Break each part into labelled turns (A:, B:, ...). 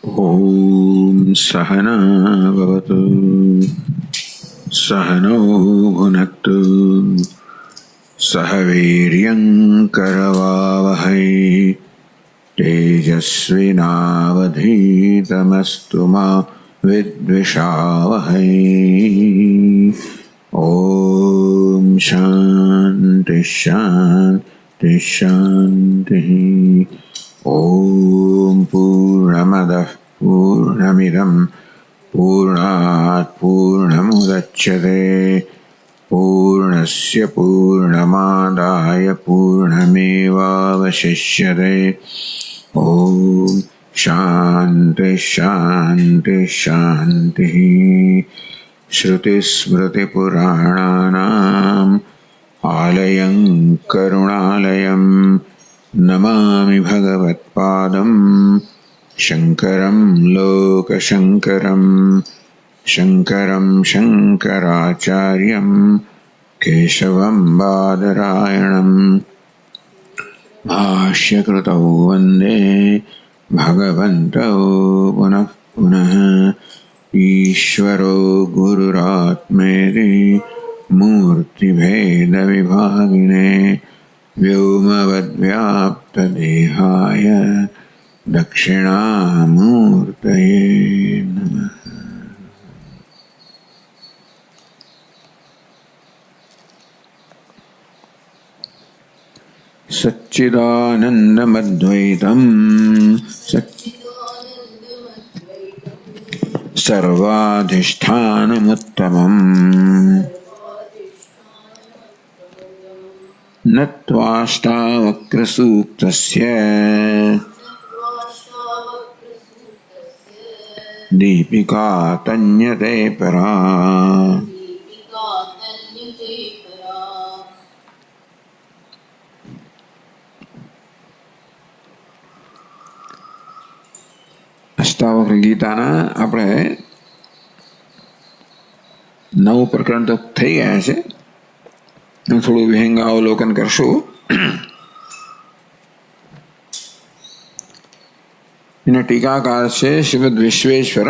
A: ॐ सहना भवतु सहनौ भुनक्तु सह वीर्यं करवावहै तेजस्विनावधीतमस्तु मा विद्विषावहै। ॐ शान्ति शान्ति शान्तिः। ॐ पूर्णमदः पूर्णमिदं पूर्णात् पूर्णमुदच्यते पूर्णस्य पूर्णमादाय पूर्णमेवावशिष्यते। ॐ शान्ति शान्ति शान्तिः। श्रुतिस्मृतिपुराणानाम् आलयं करुणालयं नमामि भगवत्पादं शङ्करं लोकशङ्करं शङ्करं शङ्कराचार्यं केशवं बादरायणं भाष्यकृतौ वन्दे भगवन्तौ पुनः पुनः। ईश्वरो गुरुरात्मेति मूर्तिभेदविभागिने व्योमवद्व्याप्तदेहाय दक्षिणामूर्तये नमः। सच्चिदानन्दमद्वैतं सर्वाधिष्ठानमुत्तमम् नत्वाष्टावक्रसूक्तस्य दीपिका तन्यते परा। અષ્ટાવક્ર ગીતાના આપણે 9 પ્રકરણ તો થઈ ગયા છે. થોડું વિહંગાવલોકન કરશું. એના ટીકાકાર છે શ્રીમદ વિશ્વેશ્વર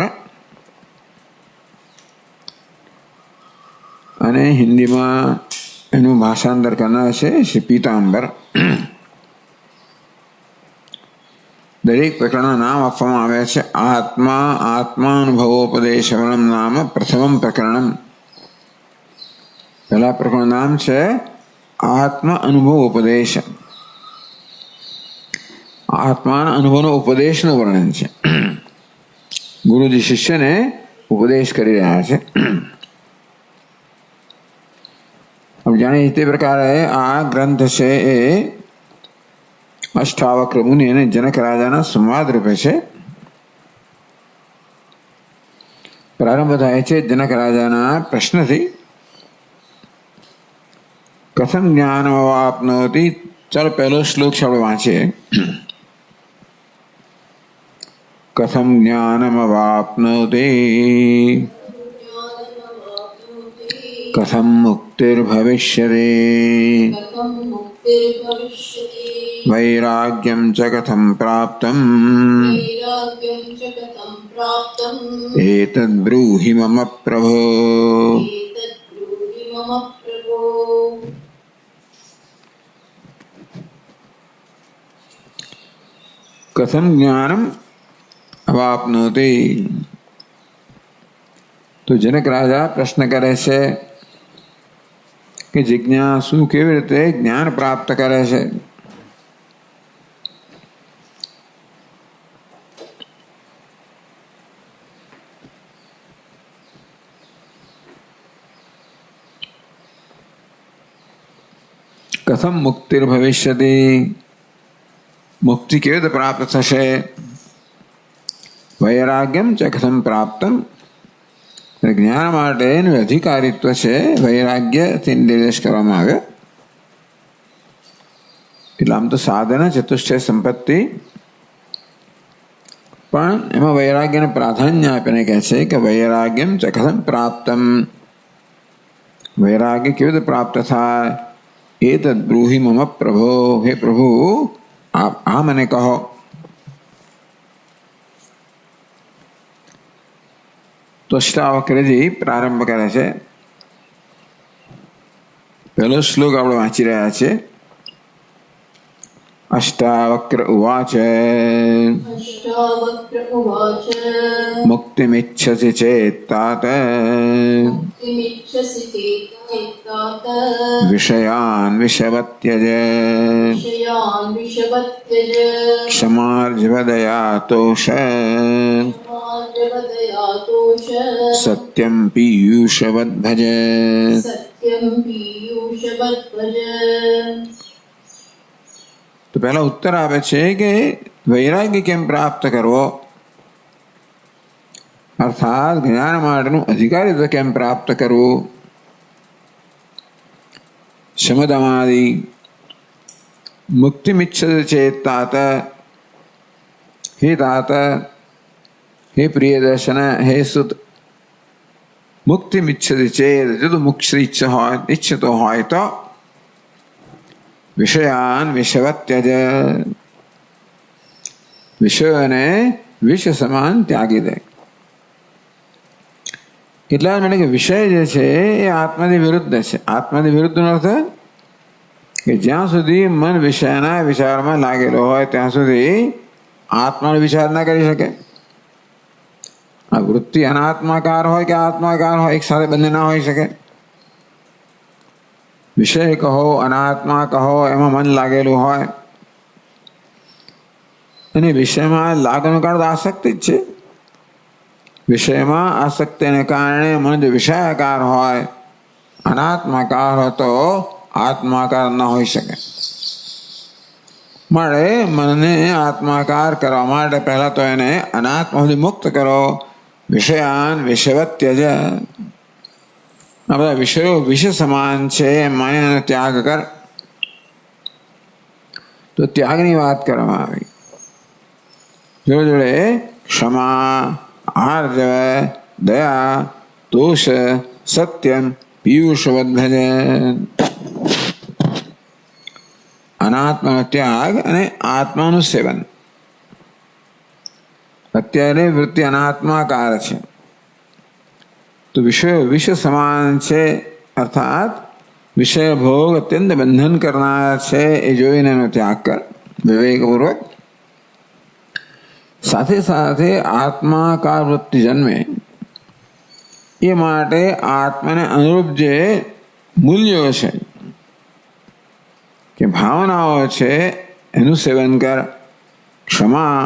A: અને હિન્દીમાં એનું ભાષાંતર કરનાર છે શ્રી પીતાંબર. દરેક પ્રકરણના નામ આપવામાં આવ્યા છે. આત્મા આત્માનુભવોપદેશવલમ નામ પ્રથમમ પ્રકરણમ. પહેલા પ્રકરણનું નામ છે આત્મ અનુભવ ઉપદેશ. આત્માના અનુભવનો ઉપદેશનું વર્ણન છે. ગુરુજી શિષ્યને ઉપદેશ કરી રહ્યા છે. જાણે તે પ્રકારે આ ગ્રંથ છે એ અષ્ટાવક્ર મુનિ અને જનક રાજાના સંવાદ રૂપે છે. પ્રારંભ થાય છે જનક રાજાના પ્રશ્નથી. કથમ જ્ઞાન અવાપ્નોતિ. ચાલો પહેલો શ્લોક છે આપણે વાંચીએ. કથમ જ્ઞાનમવાપ્નોતિ કથમ મુક્તિર્ભવિષ્યતિ વૈરાગ્યમ ચ કથમ પ્રાપ્તમ એતદ્ બ્રૂહિ મમ પ્રભો. કથમ જ્ઞાનમ અવાપ્નોતિ. તો જનક રાજા પ્રશ્ન કરે છે કે જિજ્ઞાસુ કેવી રીતે જ્ઞાન પ્રાપ્ત કરે છે. કથમ મુક્તિર્ભવિષ્યતિ. મુક્તિ કેવી રીતે પ્રાપ્ત થશે. વૈરાગ્યમ ચ કથમ પ્રાપ્તમ. જ્ઞાન માટેનું અધિકારીત્વ છે વૈરાગ્યથી નિર્દેશ કરવામાં આવ્યો. એટલે આમ તો સાધન ચતુષ્ટય સંપત્તિ, પણ એમાં વૈરાગ્યને પ્રાધાન્ય આપીને કહે છે કે વૈરાગ્યમ ચ કથમ પ્રાપ્તમ. વૈરાગ્ય કેવી રીતે પ્રાપ્ત થાય. એતદ્ બ્રૂહિ મમ પ્રભો. હે પ્રભુ, આપ આ મને કહો. તો અષ્ટાવક્રજી પ્રારંભ કરે છે. પહેલો શ્લોક આપણે વાંચી રહ્યા છે. अष्टावक्र उवाच
B: अष्टावक्र उवाच
A: मुक्तिमिच्छसि चेत्तात
B: मुक्तिमिच्छसि चेत्तात
A: विषयान् विषवत्यज
B: विषयान् विषवत्यज
A: क्षमार्जवदया तोष
B: क्षमार्जवदयातोष
A: सत्यं पीयूषवद्भज.
B: सत्यं पीयूषवद्भज.
A: તો પહેલા ઉત્તર આવે છે કે વૈરાગ્ય કેમ પ્રાપ્ત કરવો, અર્થાત જ્ઞાન માટેનું અધિકારીત્વ કેમ પ્રાપ્ત કરવું. શમદમાદિ મુક્તિમિચ્છતે ચેત તાત, હે તાત, હે પ્રિયદર્શન, હે સુત, મુક્તિમિચ્છતે ચેત, જો મુક્તિ ઈચ્છતો હોય તો વિષયાન વિષવત્યજ, વિષયોને વિષ સમાન ત્યાગી દે. એટલા માટે કે વિષય જે છે એ આત્માની વિરુદ્ધ છે. આત્માની વિરુદ્ધનો અર્થ કે જ્યાં સુધી મન વિષયના વિચારમાં લાગેલો હોય ત્યાં સુધી આત્માનો વિચાર ના કરી શકે. આ વૃત્તિ અનાત્માકાર હોય કે આત્માકાર હોય, એક સાથે બંને ના હોઈ શકે. વિષય કહો, અનાત્મા કહો, એમાં મન લાગેલું હોય અને વિષયમાં લાગવાનું કારણ આસક્તિ જ છે. વિષયમાં આસક્તિને કારણે મન જો વિષયાકાર હોય, અનાત્માકાર હોય તો આત્માકાર ન હોઈ શકે. માટે મનને આત્માકાર કરવા માટે પહેલા તો એને અનાત્માથી મુક્ત કરો. વિષયાન વિષવત્યજ, આ બધા વિષયો વિષ સમાન છે માનીને ત્યાગ કર. તો ત્યાગની વાત કરવામાં આવી. જોડે જોડે ક્ષમા, આર્જવ, દયા, તોષ, સત્યમ, પીયુષવદ્ભજ, અનાત્માનો ત્યાગ અને આત્માનું સેવન. અત્યારે વૃત્તિ અનાત્માકાર છે તો વિષયો વિષ સમાન છે, અર્થાત વિષય ભોગ અત્યંત બંધન કરનાર છે એ જોઈને એનો ત્યાગ કર વિવેકપૂર્વક. સાથે સાથે આત્માકાર વૃત્તિ જન્મે એ માટે આત્માને અનુરૂપ જે મૂલ્યો છે કે ભાવનાઓ છે એનું સેવન કર. ક્ષમા,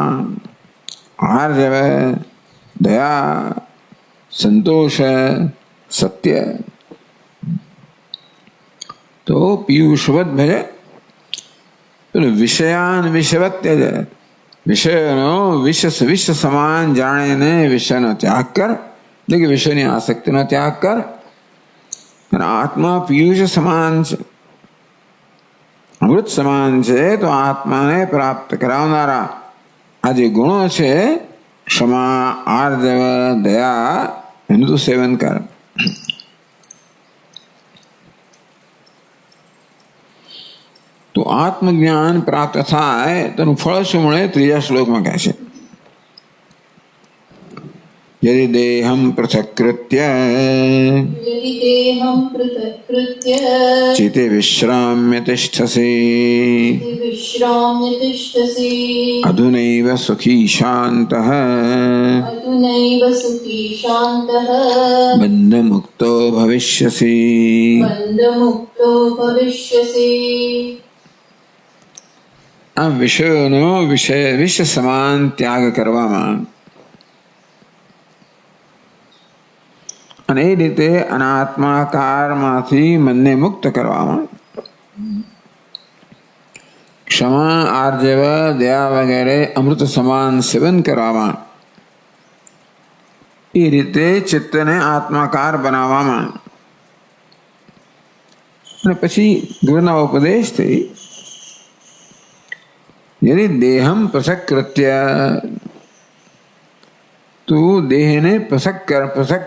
A: આર્જવ, દયા, સંતોષ, સત્ય. તો પીયુષવત ભજે, વિષયાન વિષવત્યજ, વિષયનો વિષ સમાન જાણીને વિષયનો ત્યાગ કર, એટલે કે વિષયની આસક્તિનો ત્યાગ કર. અને આત્મા પિયુષ સમાન છે, અમૃત સમાન છે. તો આત્માને પ્રાપ્ત કરાવનારા આ જે ગુણો છે, ક્ષમા, આર્જવ, દયા, એનું તું સેવન કર. તો આત્મજ્ઞાન પ્રાપ્ત થાય તેનું ફળ શું મળે? ત્રીજા શ્લોકમાં કહે છે, યદિ દેહમ પૃથક્કૃત્ય ચિતે વિશ્રામ્ય તિષ્ઠસી અધુનૈવ સુખી શાંતઃ બંધમુક્તો ભવિષ્યસી. આ વિષયોનો વિષ સમાન ત્યાગ કરવામાં અને એ રીતે અનાત્માકારમાંથી મનને મુક્ત કરવામાં, ક્ષમા, આર્જવ, દયા વગેરે અમૃત સમાન સેવન કરવામાં, એ રીતે ચિત્તને આત્માકાર બનાવવામાં. અને પછી ગુરુના ઉપદેશથી યદિ દેહમ પૃથક્કૃત્ય, તું દેહને પૃથક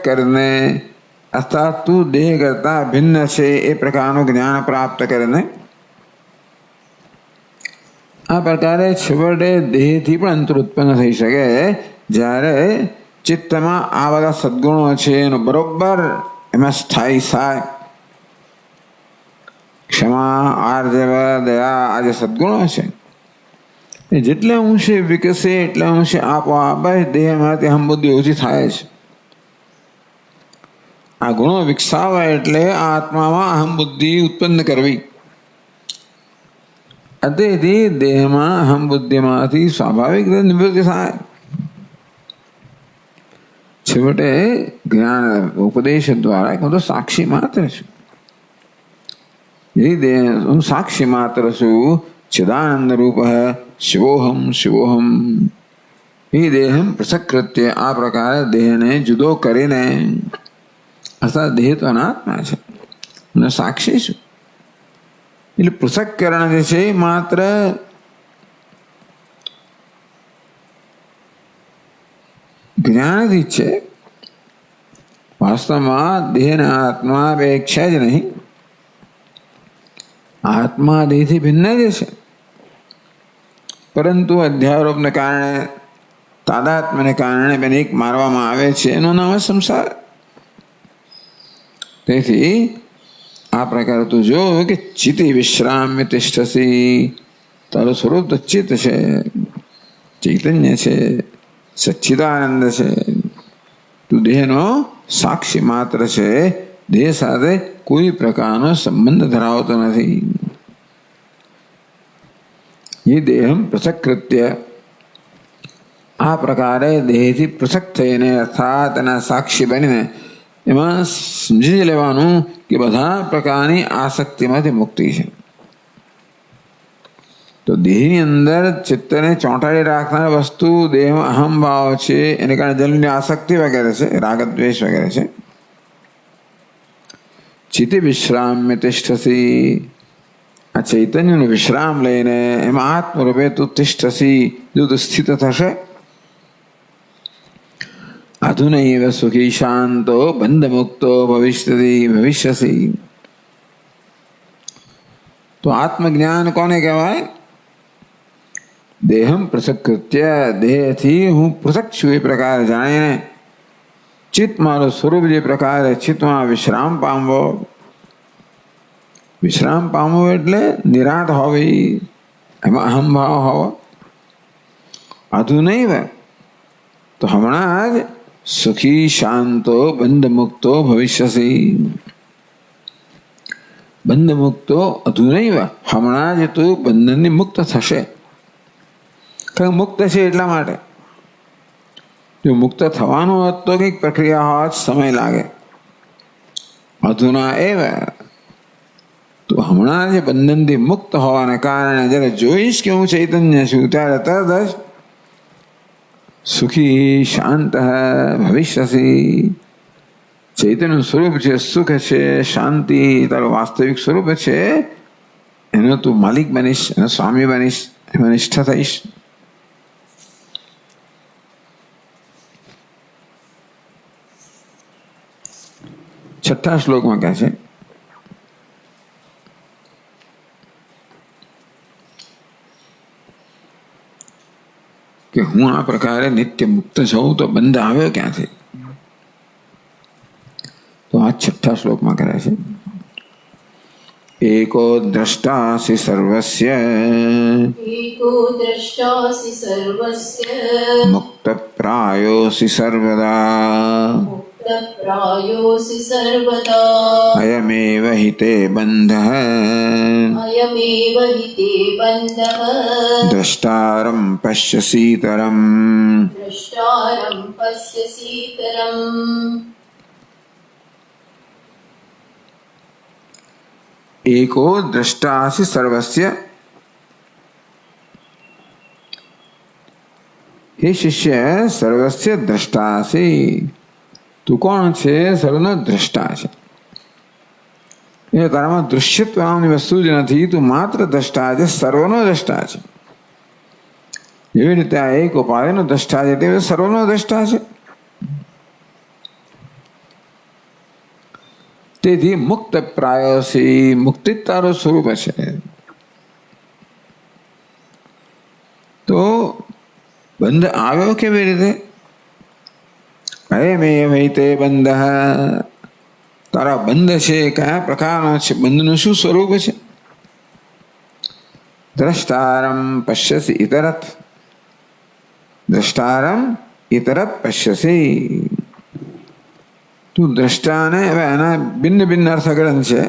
A: કરીને, અર્થાત તું દેહ કરતા ભિન્ન છે એ પ્રકારનું જ્ઞાન પ્રાપ્ત કરીને, આ પ્રકારે છેવટે દેહથી પણ અંતર ઉત્પન્ન થઈ શકે. જ્યારે ચિત્તમાં આ બધા સદગુણો છે એનો બરોબર એમાં સ્થાયી થાય. ક્ષમા, આર્જવ, દયા આ જે સદગુણો છે એ જેટલા અંશે વિકસે એટલા અંશે આપોઆપ દેહમાંથી અહમ બુદ્ધિ ઓછી થાય છે. આ ગુણો વિકસાવવા એટલે આ આત્મામાં અહમ બુદ્ધિ ઉત્પન્ન કરવી. તેથી દેહમાં અહમ બુદ્ધિમાંથી સ્વાભાવિક રીતે નિવૃત્તિ થાય. છેવટે જ્ઞાન ઉપદેશ દ્વારા હું તો સાક્ષી માત્ર છું. એ દેહ હું સાક્ષી માત્ર છું. ચિદાનંદ રૂપ શિવોહમ શિવોહમ. એ દેહમ પૃથક્કૃત્ય આ પ્રકારે દેહને જુદો કરીને અર્થાત દેહ તો અનાત્મા છે અને સાક્ષી છું. એટલે પૃથક્કરણ જે છે માત્ર જ્ઞાનથી જ છે. વાસ્તવમાં દેહ આત્મા બે એક છે જ નહીં. આત્મા દેહથી ભિન્ન જ છે, પરંતુ અધ્યારોપને કારણે તાદાત્મ્યને કારણે બેને એક મારવામાં આવે છે. એનું નામ સંસાર. તેથી આ પ્રકારે તું જો કે ચિતિ વિશ્રામ્ય તિષ્ઠસી. તારું સ્વરૂપ તો ચિત્ત છે, ચૈતન્ય છે, સચ્ચિદાનંદ છે. તું દેહનો સાક્ષી માત્ર છે. દેહ સાથે કોઈ પ્રકારનો સંબંધ ધરાવતો નથી. એ દેહમ પૃથક્કૃત્ય આ પ્રકારે દેહથી પૃથક થઈને અર્થાત એના સાક્ષી બનીને એમાં સમજી લેવાનું કે બધા પ્રકારની આસક્તિમાંથી મુક્તિ છે. તો દેહની અંદર ચિત્તને ચોંટાડી રાખનાર વસ્તુ દેહમાં અહમ ભાવ છે. એને કારણે જન્મની આસક્તિ વગેરે છે, રાગ દ્વેષ વગેરે છે. ચિત્તે વિશ્રામ્ય તિષ્ઠસી. આ ચૈતન્યનો વિશ્રામ લઈને એમાં આત્મરૂપે તું તિષ્ઠસી જો તું સ્થિત થશે. અધુનૈવ સુખી શાંતો બંધ મુક્તો ભવિષ્યસી. તો આત્મજ્ઞાન કોને કહેવાય? દેહમ પૃથક્કૃત્ય દેહથી હું પૃથક છું એ પ્રકાર જાણીને ચિત્ત મારું સ્વરૂપ જે પ્રકારે ચિત્તમાં વિશ્રામ પામવો. વિશ્રામ પામવો એટલે નિરાંત હોવી, એમાં અહમભાવ હોવો. અધુનૈવ તો હમણાં જ સુખી શાંતો બંધ મુક્તો ભવિષ્યસી. બંધ મુક્તો અધુનૈવ હમણાં જ તું બંધનની મુક્ત થશે. કારણ મુક્ત છે એટલા માટે. જો મુક્ત થવાનું હોત તો કંઈક પ્રક્રિયા હોત, સમય લાગે. અધુના એવ તો હમણાં જ બંધનથી મુક્ત હોવાના કારણે જ્યારે જોઈશ કે હું ચૈતન્ય છું ત્યારે તરત જ સુખી શાંત ભવિષ્યસી. ચૈતન્યનું સ્વરૂપ છે, સુખ છે, શાંતિ તારું વાસ્તવિક સ્વરૂપ છે. એનો તું માલિક બનીશ, એનો સ્વામી બનીશ, એમાં નિષ્ઠા થઈશ. છઠ્ઠા શ્લોકમાં કહે છે કે હું આ પ્રકારે નિત્ય મુક્ત છું તો બંધ આવ્યો ક્યાંથી? તો આ છઠ્ઠા શ્લોકમાં કરે છે એકો દ્રષ્ટાસી સર્વસ્ય
B: एको द्रष्टासि सर्वस्य
A: મુક્ત પ્રાયોસી સર્વદા
B: मुक्तप्रायोऽसि सर्वदा
A: અયમેવ હિ તે બંધઃ
B: अयमेव हि ते बन्धः
A: દ્રષ્ટારમ પશ્યસીતરમ.
B: द्रष्टारं पश्यसीतरम्
A: એકો દ્રષ્ટાસી સર્વસ્ય. હે શિષ્ય સર્વસ્ય દ્રષ્ટાસી. તું કોણ છે? સર્વનો દ્રષ્ટા છે. એ તારામાં દૃશ્યત્વ નામની વસ્તુ જ નથી. તું માત્ર દ્રષ્ટા છે, સર્વનો દ્રષ્ટા છે. જેવી રીતે આ એક ઉપાધિનો દ્રષ્ટા છે તેવી સર્વનો દ્રષ્ટા છે. તેથી મુક્ત પ્રાયોસી. મુક્તિ તારું સ્વરૂપ છે. તો બંધ આવ્યો કેવી રીતે? અયમેવ તે બંધ. તારા બંધ છે કયા પ્રકારનો છે, બંધનું શું સ્વરૂપ છે? દ્રષ્ટારમ પશ્યસી ઇતરત. દ્રષ્ટારમ ઇતરત પશ્યસી. તું દ્રષ્ટાને, હવે આના ભિન્ન ભિન્ન અર્થઘટન છે.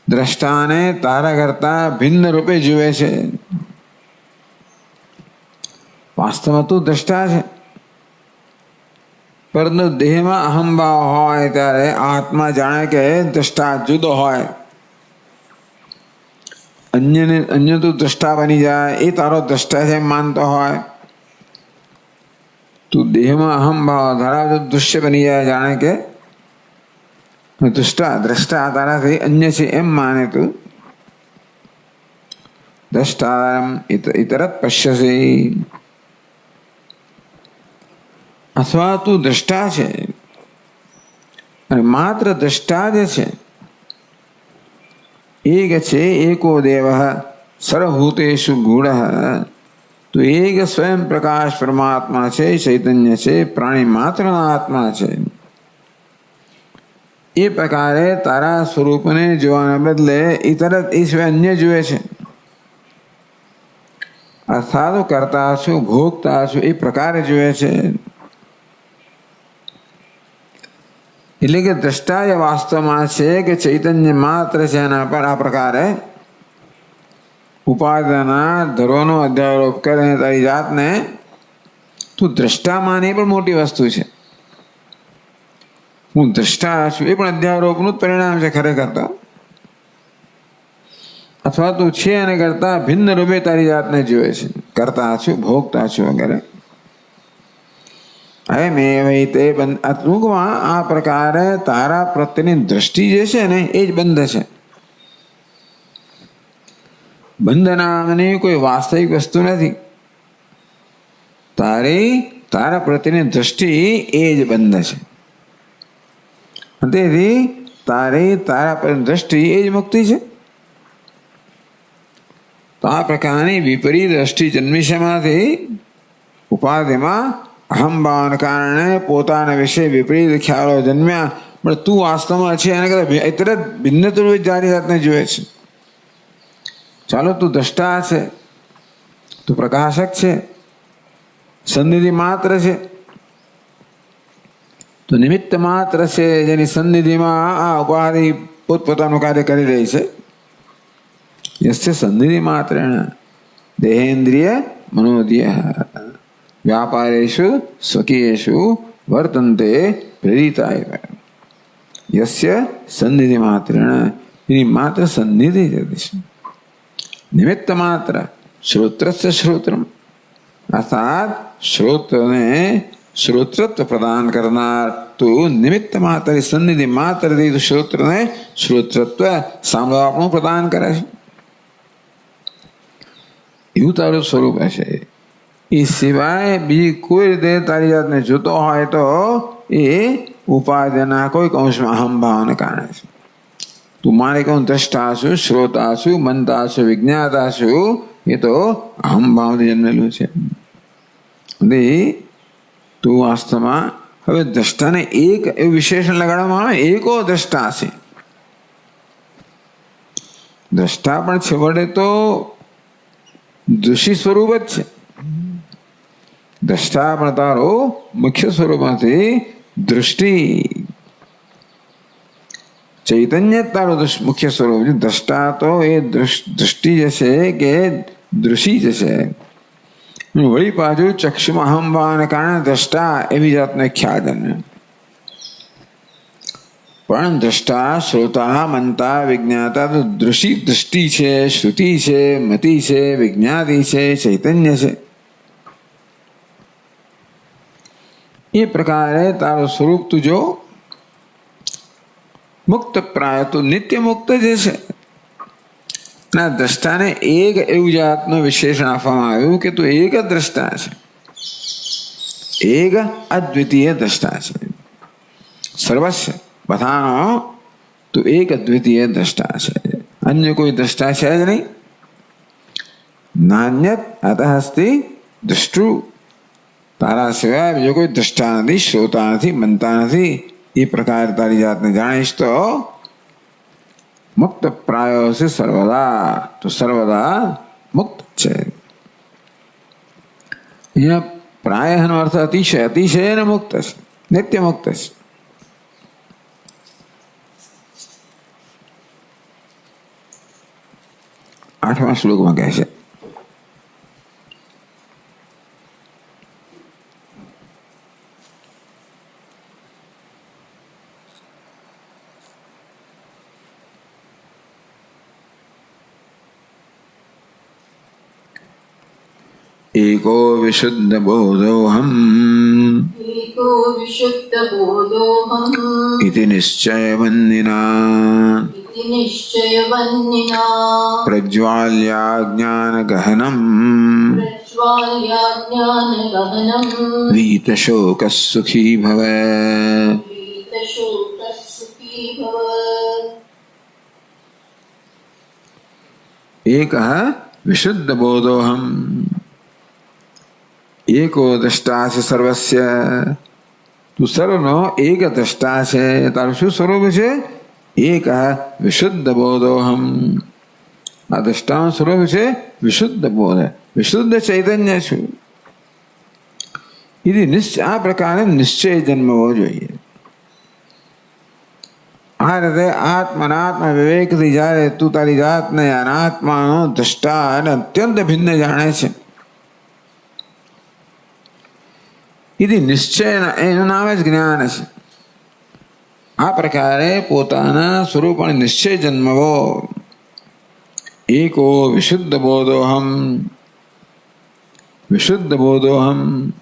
A: દ્રષ્ટાને તારા કરતા ભિન્ન રૂપે જુએ છે. વાસ્તવમાં તું દ્રષ્ટા છે, પરંતુ દેહમાં અહંભાવ હોય ત્યારે આત્મા જાણે કે દ્રષ્ટા જુદો હોય. અન્ય તું દ્રષ્ટા બની જાય, એ તારો દ્રષ્ટા છે એમ માનતો હોય. તું દેહમાં અહંભાવ ધરાવતો દૃશ્ય બની જાય, જાણે કે દ્રષ્ટા તારાથી અન્ય છે એમ માને તું. દ્રષ્ટારમ ઇતરત પશ્યસી. અથવા તું દ્રષ્ટા છે અને માત્ર દ્રષ્ટા જ છે. એક છે એકો દેવ સર્વભૂતેષુ ગૂઢ. તો એક સ્વયં પ્રકાશ પરમાત્મા છે, ચૈતન્ય છે, પ્રાણી માત્રના આત્મા છે. એ પ્રકારે તારા સ્વરૂપને જોવાના બદલે ઇતરત એ સિવાય અન્ય જુએ છે. અર્થાત કરતા છું, ભોગતા છું એ પ્રકારે જુએ છે. એટલે કે દ્રષ્ટા એ વાસ્તવમાં છે કે ચૈતન્ય માત્ર છે, એના પર આ પ્રકારે ઉપાદાના ધર્મનો અધ્યારોપ કરે તારી જાતને તું દ્રષ્ટા માને એ પણ મોટી વસ્તુ છે. હું દ્રષ્ટા છું એ પણ અધ્યારોપનું જ પરિણામ છે ખરેખર તો. અથવા તું છે અને કરતા ભિન્ન રૂપે તારી જાતને જુએ છે, કરતા છું, ભોગતા છું વગેરે. ટૂંકમાં આ પ્રકારે તારા પ્રત્યેની દ્રષ્ટિ જે છે ને એ જ બંધ છે. બંધ નામની કોઈ વાસ્તવિક વસ્તુ નથી. તારા પ્રત્યેની દ્રષ્ટિ એ જ બંધ છે. તેથી તારા પર દ્રષ્ટિ એ જ મુક્તિ છે. તો આ પ્રકારની વિપરીત દ્રષ્ટિ જન્મી શેમાંથી? ઉપાધિમાં અહંભાવને કારણે પોતાના વિશે વિપરીત ખ્યાલો જન્મ્યા. પણ તું વાસ્તવમાં છે એને કરતા ઇતર ભિન્ન જારી જાતને જુએ છે. ચાલો તું દ્રષ્ટા છે, તું પ્રકાશક છે, સન્નિધિ માત્ર છે, તો નિમિત્ત માત્ર છે જેની સન્નિધિમાં આ ઉપાધિ પોતપોતાનું કાર્ય કરી રહી છે. યસ્ય સન્નિધિ માત્રેણ દેહેન્દ્રિય મનોદય વ્યાપારેષુ સ્વકીયેષુ વર્તન્તે પ્રેરિતાય. યસ્ય સન્નિધિ માત્રેણ, એની માત્ર સન્નિધિ છે. નિમિત્ત માત્ર શ્રોત્રસ્ય શ્રોત્રમ, અર્થાત શ્રોત્રને શ્રોતૃત્વ પ્રદાન કરનાર તું નિમિત્ત માત્ર સન્નિધિ માત્ર શ્રોત્રને શ્રોતૃત્વ સાંભળવાનું પ્રદાન કરે છે. એવું તારું સ્વરૂપ હશે. એ સિવાય બીજી કોઈ રીતે તારી જાતને જોતો હોય તો એ ઉપાધિના કોઈક અંશમાં અહંભાવને કારણે છે. તું મારે કહું દ્રષ્ટા છું, શ્રોતા છું, મનતા છું, વિજ્ઞાતા છું, એ તો અહંભાવથી જન્મેલું છે. તું વાસ્તવમાં હવે દ્રષ્ટાને એક એવું વિશેષણ લગાડવામાં આવે, એકો દ્રષ્ટા છે. દ્રષ્ટા પણ છેવટે તો દૃષિ સ્વરૂપ જ છે. દ્રષ્ટા પણ તારો મુખ્ય સ્વરૂપમાંથી દૃષ્ટિ, ચૈતન્ય તારો મુખ્ય સ્વરૂપ છે. દ્રષ્ટા તો એ દૃષ્ટિ જશે કે દૃષિ જશે. વળી પાછું ચક્ષુમાં અહંભાવને કારણે દ્રષ્ટા એવી જાતનો ખ્યાલ જન્મે. પણ દ્રષ્ટા, શ્રોતા, મનતા, વિજ્ઞાતા તો દૃષ્ટિ છે, શ્રુતિ છે, મતિ છે, વિજ્ઞાતિ છે, ચૈતન્ય છે. એ પ્રકારે તારું સ્વરૂપ તું જો મુક્ત પ્રાય, તું નિત્ય મુક્ત જે છે. ના દ્રષ્ટાને એક એવું જાતનું વિશેષણ આપવામાં આવ્યું કે તું એક જ દ્રષ્ટા છે, એક અદ્વિતીય દ્રષ્ટા છે. સર્વસ્વ બધાનો તું એક અદ્વિતીય દ્રષ્ટા છે, અન્ય કોઈ દ્રષ્ટા છે જ નહીં. નાન્યત અતઃ અસ્તિ દ્રષ્ટૃ, તારા સિવાય બીજો કોઈ દ્રષ્ટા નથી, શ્રોતા નથી, મનતા નથી. એ પ્રકારે તારી જાતને જાણીશ તો મુક્ત પ્રાયો છે સર્વદા, તો સર્વદા મુક્ત છે. અહીંયા પ્રાયનો અર્થ અતિશય, અતિશય ને મુક્ત છે, નિત્ય મુક્ત છે. 8મા શ્લોકમાં કહે છે एको विशुद्ध बोधोऽहम्
B: एको विशुद्धबोधोऽहम्
A: इति निश्चयवन्निना
B: इति निश्चयवन्निना
A: प्रज्वाल्याज्ञानगहनम्
B: प्रज्वाल्याज्ञानगहनम्
A: वीतशोकः सुखी भव.
B: वीतशोकः सुखी भव.
A: एकः विशुद्ध बोधोऽहम् एको દ્રષ્ટા છે સર્વસ્ય. તું સર્વનો એક દ્રષ્ટા છે. તારું શું સ્વરૂપ છે? એક વિશુદ્ધ બોધોહમ. આ દ્રષ્ટાનું સ્વરૂપ છે વિશુદ્ધ બોધ, વિશુદ્ધ ચૈતન્ય છું. એથી નિશ્ચય, આ પ્રકારે નિશ્ચય જન્મવો જોઈએ. આ રીતે આત્મનાત્મ વિવેકથી જ્યારે તું તારી જાતને અનાત્માનો દ્રષ્ટા અને અત્યંત ભિન્ન જાણે છે, એથી નિશ્ચય, એનું નામ જ જ્ઞાન છે. આ પ્રકારે પોતાના સ્વરૂપને નિશ્ચય જન્મવો. એકો વિશુદ્ધ બોધોહમ, વિશુદ્ધ બોધોહમ,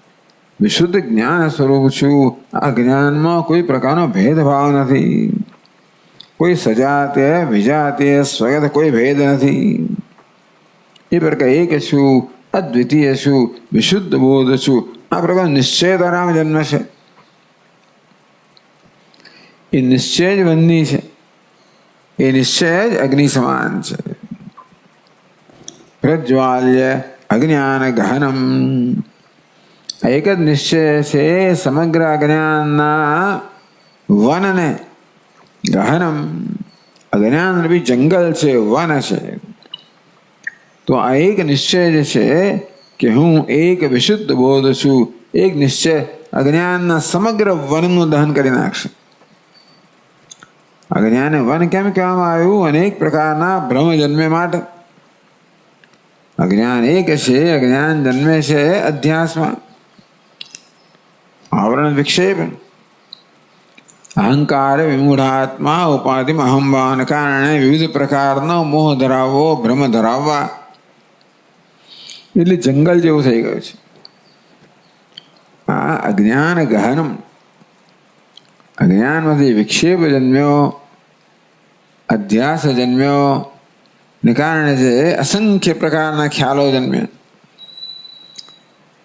A: વિશુદ્ધ જ્ઞાન સ્વરૂપ છું. આ જ્ઞાનમાં કોઈ પ્રકારનો ભેદભાવ નથી, કોઈ સજાતીય વિજાતીય સ્વગત કોઈ ભેદ નથી. એ પ્રકાર એક છું, અદ્વિતીય છું, વિશુદ્ધ બોધ છું. આ પ્રકાર નિશ્ચય તારામાં જન્મ છે. એ નિશ્ચય જ બંધી છે. એ નિશ્ચય જ અગ્નિ સમાન છે. પ્રજ્વાલ્ય અજ્ઞાન ગહનમ. એક જ નિશ્ચય છે સમગ્ર અજ્ઞાનના વનને. ગહનમ, અજ્ઞાન રૂપી જંગલ છે, વન છે. તો આ એક નિશ્ચય જે છે કે હું એક વિશુદ્ધ બોધ છું, એક નિશ્ચય અજ્ઞાનના સમગ્ર વનનું દહન કરી નાખશે. અજ્ઞાનને વન કેમ કહેવામાં આવ્યું? અનેક પ્રકારના ભ્રમ જન્મે માટે. અજ્ઞાન એક છે, અજ્ઞાન જન્મે છે અધ્યાસમાં, આવરણ વિક્ષેપ, અહંકાર, વિમૂઢાત્મા, ઉપાધિમાં અહંભાવને કારણે વિવિધ પ્રકારનો મોહ ધરાવવો, ભ્રમ ધરાવવા. એટલે જંગલ જેવું થઈ ગયું છે. આ અજ્ઞાન ગહનમ, અજ્ઞાનમાંથી વિક્ષેપ જન્મ્યો, અધ્યાસ જન્મ્યો ને કારણે જે અસંખ્ય પ્રકારના ખ્યાલો જન્મ્યા.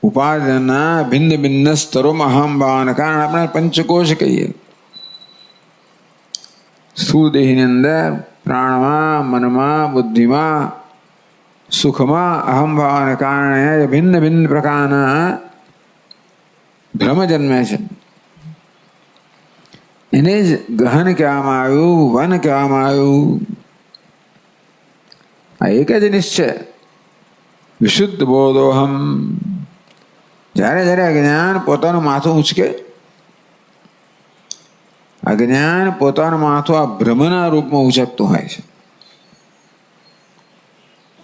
A: ઉપાધિના ભિન્ન ભિન્ન સ્તરોમાં અહંભાવને કારણે આપણે પંચકોશ કહીએ. સ્થૂળ દેહની અંદર પ્રાણમાં, મનમાં, બુદ્ધિમાં, સુખમાં અહંભાવને કારણે ભિન્ન ભિન્ન પ્રકારના ભ્રમ જન્મે છે. એને જ ગહન કહેવામાં આવ્યું, વન કહેવામાં આવ્યું. આ એક જ નિશ્ચય વિશુદ્ધ બોધોહમ. જ્યારે જ્યારે અજ્ઞાન પોતાનું માથું ઉંચકે, અજ્ઞાન પોતાનું માથું આ ભ્રમના રૂપમાં ઉચકતું હોય છે.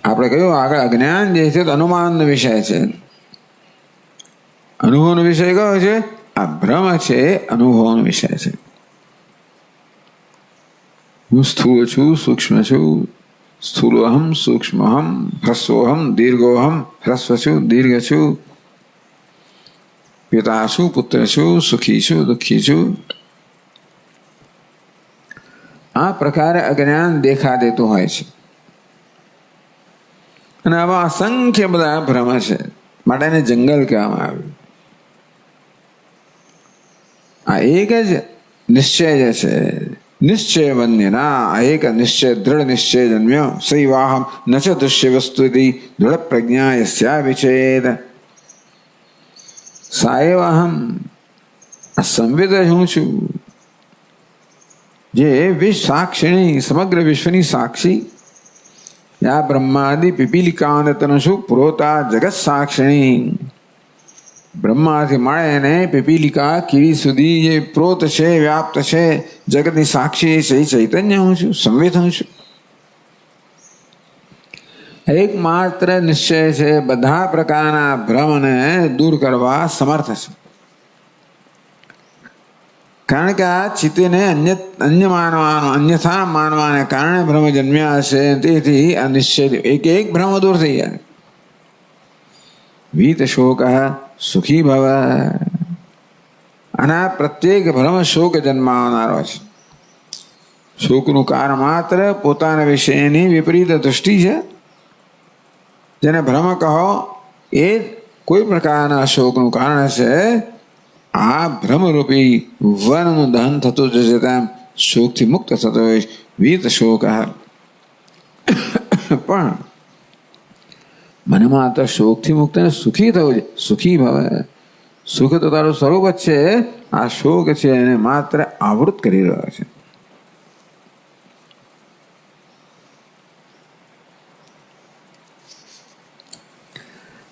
A: આપણે કહ્યું આગળ, અજ્ઞાન જે છે તો અનુમાનનો વિષય છે. અનુભવનો વિષય કયો છે? આ ભ્રમ છે, અનુભવનો વિષય છે. હું સ્થૂળ છું, સૂક્ષ્મ છું. સ્થૂલોહમ, સૂક્ષ્મહમ, હ્રસ્વોહમ, દીર્ઘોહમ. હ્રસ્વ છું, દીર્ઘ છું. પિતા છું, પુત્ર છું, સુખી છું, દુઃખી છું. આ પ્રકારે અજ્ઞાન દેખા દેતું હોય છે. અને આવા અસંખ્ય બધા ભ્રમ છે, માટે એને જંગલ કહેવામાં આવ્યું. આ એક જ નિશ્ચય જે છે, નિશ્ચય વન્યના, આ એક નિશ્ચય, દ્રઢ નિશ્ચય જન્મ્યો. સૈવાહમ ન ચ દૃશ્ય વસ્તુ દ્રઢ પ્રજ્ઞા યસ્યા વિચેદ. આ પ્રકારે અજ્ઞાન દેખા દેતું હોય છે, અને આવા અસંખ્ય બધા ભ્રમ છે, માટે એને જંગલ કહેવામાં આવ્યું. આ એક જ નિશ્ચય, નિશ્ચય વન્યના, આ એક નિશ્ચય, દ્રઢ નિશ્ચય જન્મ્યો. સૈવાહમ ન ચ દૃશ્ય વસ્તુ દ્રઢ પ્રજ્ઞા યસ્યા વિચેદ. સાએવ અહમ, આ સંવેદ જ હું છું, જે વિશ્વ સાક્ષિણી, સમગ્ર વિશ્વની સાક્ષી, યા બ્રહ્માદિ પીપીલિકાંતનો શું પુરોતા જગત સાક્ષિણી, બ્રહ્માથી મળે પીપીલિકા કીડી સુધી જે પ્રોત છે, વ્યાપ્ત છે, જગતની સાક્ષી છે, ચૈતન્ય હું છું, સંવેદ હું છું. એકમાત્ર નિશ્ચય છે બધા પ્રકારના ભ્રમને દૂર કરવા સમર્થ છે. કારણ કે આ ચિત્તને અન્ય માનવાનો, અન્યથા માનવાને કારણે ભ્રમ જન્મ્યા હશે. તેથી આ નિશ્ચય એક ભ્રમ દૂર થઈ જાય. વીત શોક સુખી ભવ, અને પ્રત્યેક ભ્રમ શોક જન્માવનારો છે. શોકનું કારણ માત્ર પોતાના વિષયની વિપરીત દૃષ્ટિ છે. જેને ભ્રમ કહો એ કોઈ પ્રકારના શોકનું કારણ છે. આ ભ્રમરૂપી વનનું દહન થતું જશે તેમ શોકથી મુક્ત થતો હોય. વીત શોક, પણ મને માત્ર શોકથી મુક્ત ને સુખી થવું છે. સુખી ભવ, સુખ તો તારું સ્વરૂપ જ છે. આ શોક છે એને માત્ર આવૃત કરી રહ્યો છે.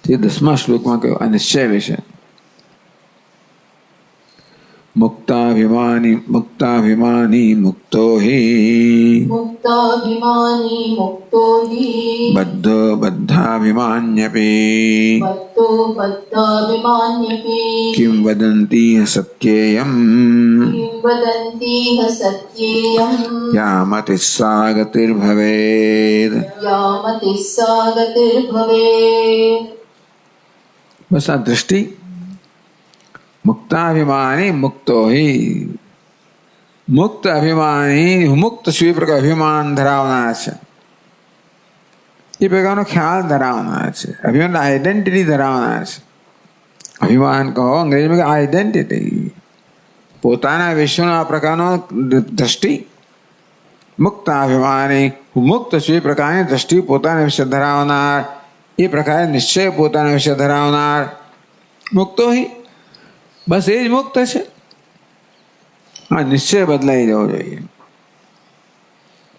A: તે 10મા શ્લોકમાં કહ્યું આ નિશ્ચય વિશે. મુક્તાભિમાની મુક્તો હિ,
B: મુક્તાભિમાની મુક્તો હિ,
A: બદ્ધો બદ્ધાભિમાન્યપી,
B: બદ્ધો બદ્ધાભિમાન્યપી,
A: કિં વદન્તિ સત્યેયમ,
B: કિં વદન્તિહ સત્યેયમ,
A: યામતિસ્સા ગતિર્ભવેદ.
B: યામતિસ્સા ગતિર્ભવેત.
A: બસ આ દૃષ્ટિ. મુક્તાભિમાની મુક્તો હિ, મુક્ત અભિમાની, મુક્ત શું પ્રકાર અભિમાન ધરાવનાર છે, એ પ્રકારનો ખ્યાલ ધરાવનાર છે. અભિમાન આઈડેન્ટિટી ધરાવનાર છે. અભિમાન કહો અંગ્રેજીમાં આઈડેન્ટિટી, પોતાના વિશ્વનો આ પ્રકારનો દ્રષ્ટિ. મુક્ત અભિમાની, મુક્ત શું એ પ્રકારની દ્રષ્ટિ પોતાના વિશે ધરાવનાર, એ પ્રકારે નિશ્ચય પોતાના વિશે ધરાવનાર. મુક્તો હિ, બસ એ જ મુક્ત છે. આ નિશ્ચય બદલાઈ જવો જોઈએ.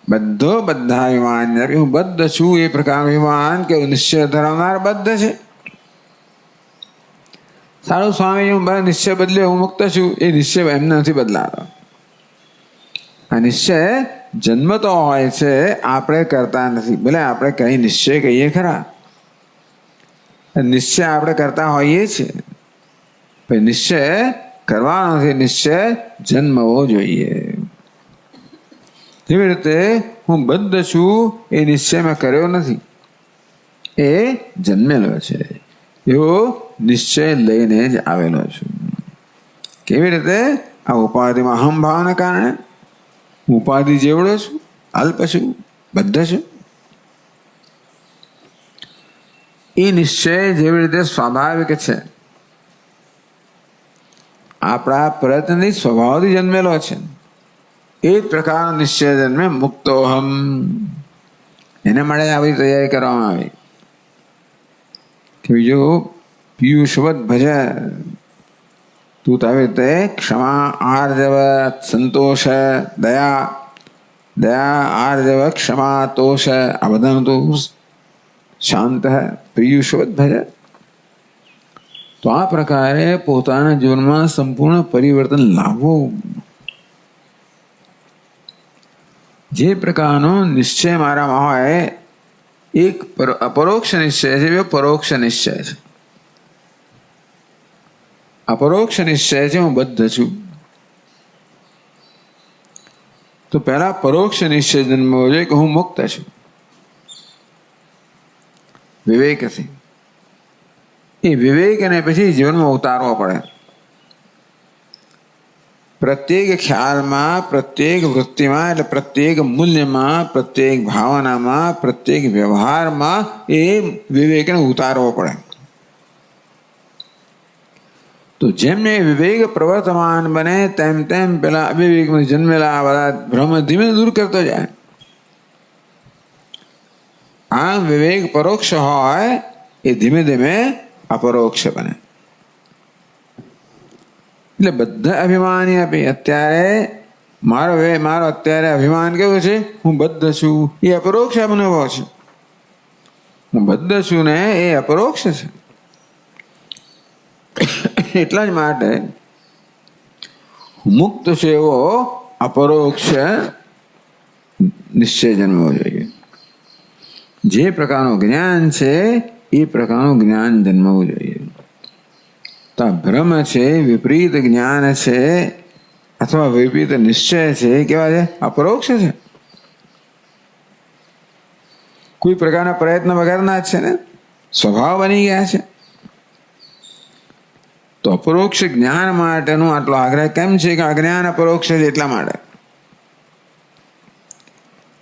A: બધો બદ્ધાભિમાન, હું બદ્ધ છું એ પ્રકારનો અભિમાન કે નિશ્ચય ધરાવનાર બદ્ધ છે. સારું સ્વામી, હું નિશ્ચય બદલે હું મુક્ત છું, એ નિશ્ચય એમને નથી બદલાતો. આ નિશ્ચય જન્મતો હોય છે, આપણે કરતા નથી. ભલે આપણે કઈ નિશ્ચય કહીએ ખરા, નિશ્ચય આપણે કરતા હોઈએ છીએ, નિશ્ચય કરવાનો નથી. નિશ્ચય જન્મવો જોઈએ. જેવી રીતે હું બદ્ધ છું એ નિશ્ચય મેં કર્યો નથી, એ જન્મેલો છે. એવો નિશ્ચય લઈને જ આવેલો છું. કેવી રીતે? આ ઉપાધિમાં અહમ ભાવના કારણે ઉપાધિ જેવડો છું, અલ્પ છું, બદ્ધ છું. એ નિશ્ચય જેવી રીતે સ્વાભાવિક છે, આપણા પ્રયત્નથી સ્વભાવથી જન્મેલો છે, એ જ પ્રકારનો નિશ્ચય જન્મે મુક્તોહમ. એને માટે આવી તૈયારી કરવામાં આવી કે બીજું પિયુષવત ભજ, તું તો આવી રીતે ક્ષમા, આર્જવ, સંતોષ, દયા, આર્જવ, ક્ષમા, તોષ, આ બધાનું તું શાંત પિયુષવત ભજ. તો આ પ્રકારે પોતાના જીવનમાં સંપૂર્ણ પરિવર્તન લાવવું. જે પ્રકારનો નિશ્ચય મારામાં હોય, એક અપરોક્ષ નિશ્ચય છે, બે પરોક્ષ નિશ્ચય છે. અપરોક્ષ નિશ્ચય છે હું બદ્ધ છું. તો પહેલા પરોક્ષ નિશ્ચય જન્મવો જોઈએ કે હું મુક્ત છું, વિવેકથી. એ વિવેકને પછી જીવનમાં ઉતારવો પડે. પ્રત્યેક ખ્યાલમાં, પ્રત્યેક વૃત્તિમાં, એટલે પ્રત્યેક મૂલ્યમાં, પ્રત્યેક ભાવનામાં, પ્રત્યેક વ્યવહારમાં એ વિવેકને ઉતારવો પડે. તો જેમ એ વિવેક પ્રવર્તમાન બને તેમ તેમ પેલા અવિવેકમાં જન્મેલા બધા ભ્રમ ધીમે દૂર કરતો જાય. આમ વિવેક પરોક્ષ હોય એ ધીમે ધીમે અપરોક્ષ બને. એટલે બધા અભિમાની આપી અત્યારે મારો અત્યારે અભિમાન કેવું છે? હું બદ્ધ છું. એ અપરોક્ષ અનુભવ છે. હું બદ્ધ છું ને એ અપરોક્ષ છે. એટલા જ માટે મુક્ત છે એવો અપરોક્ષ નિશ્ચય જન્મવો જોઈએ. જે પ્રકારનું જ્ઞાન છે એ પ્રકારનું જ્ઞાન જન્મવું જોઈએ. તો ભ્રમ છે, વિપરીત જ્ઞાન છે અથવા વિપરીત નિશ્ચય છે એ કેવા છે? અપરોક્ષ છે. કોઈ પ્રકારના પ્રયત્ન વગરના જ છે ને, સ્વભાવ બની ગયા છે. તો અપરોક્ષ જ્ઞાન માટેનું આટલો આગ્રહ કેમ છે? કે અજ્ઞાન અપરોક્ષ છે એટલા માટે.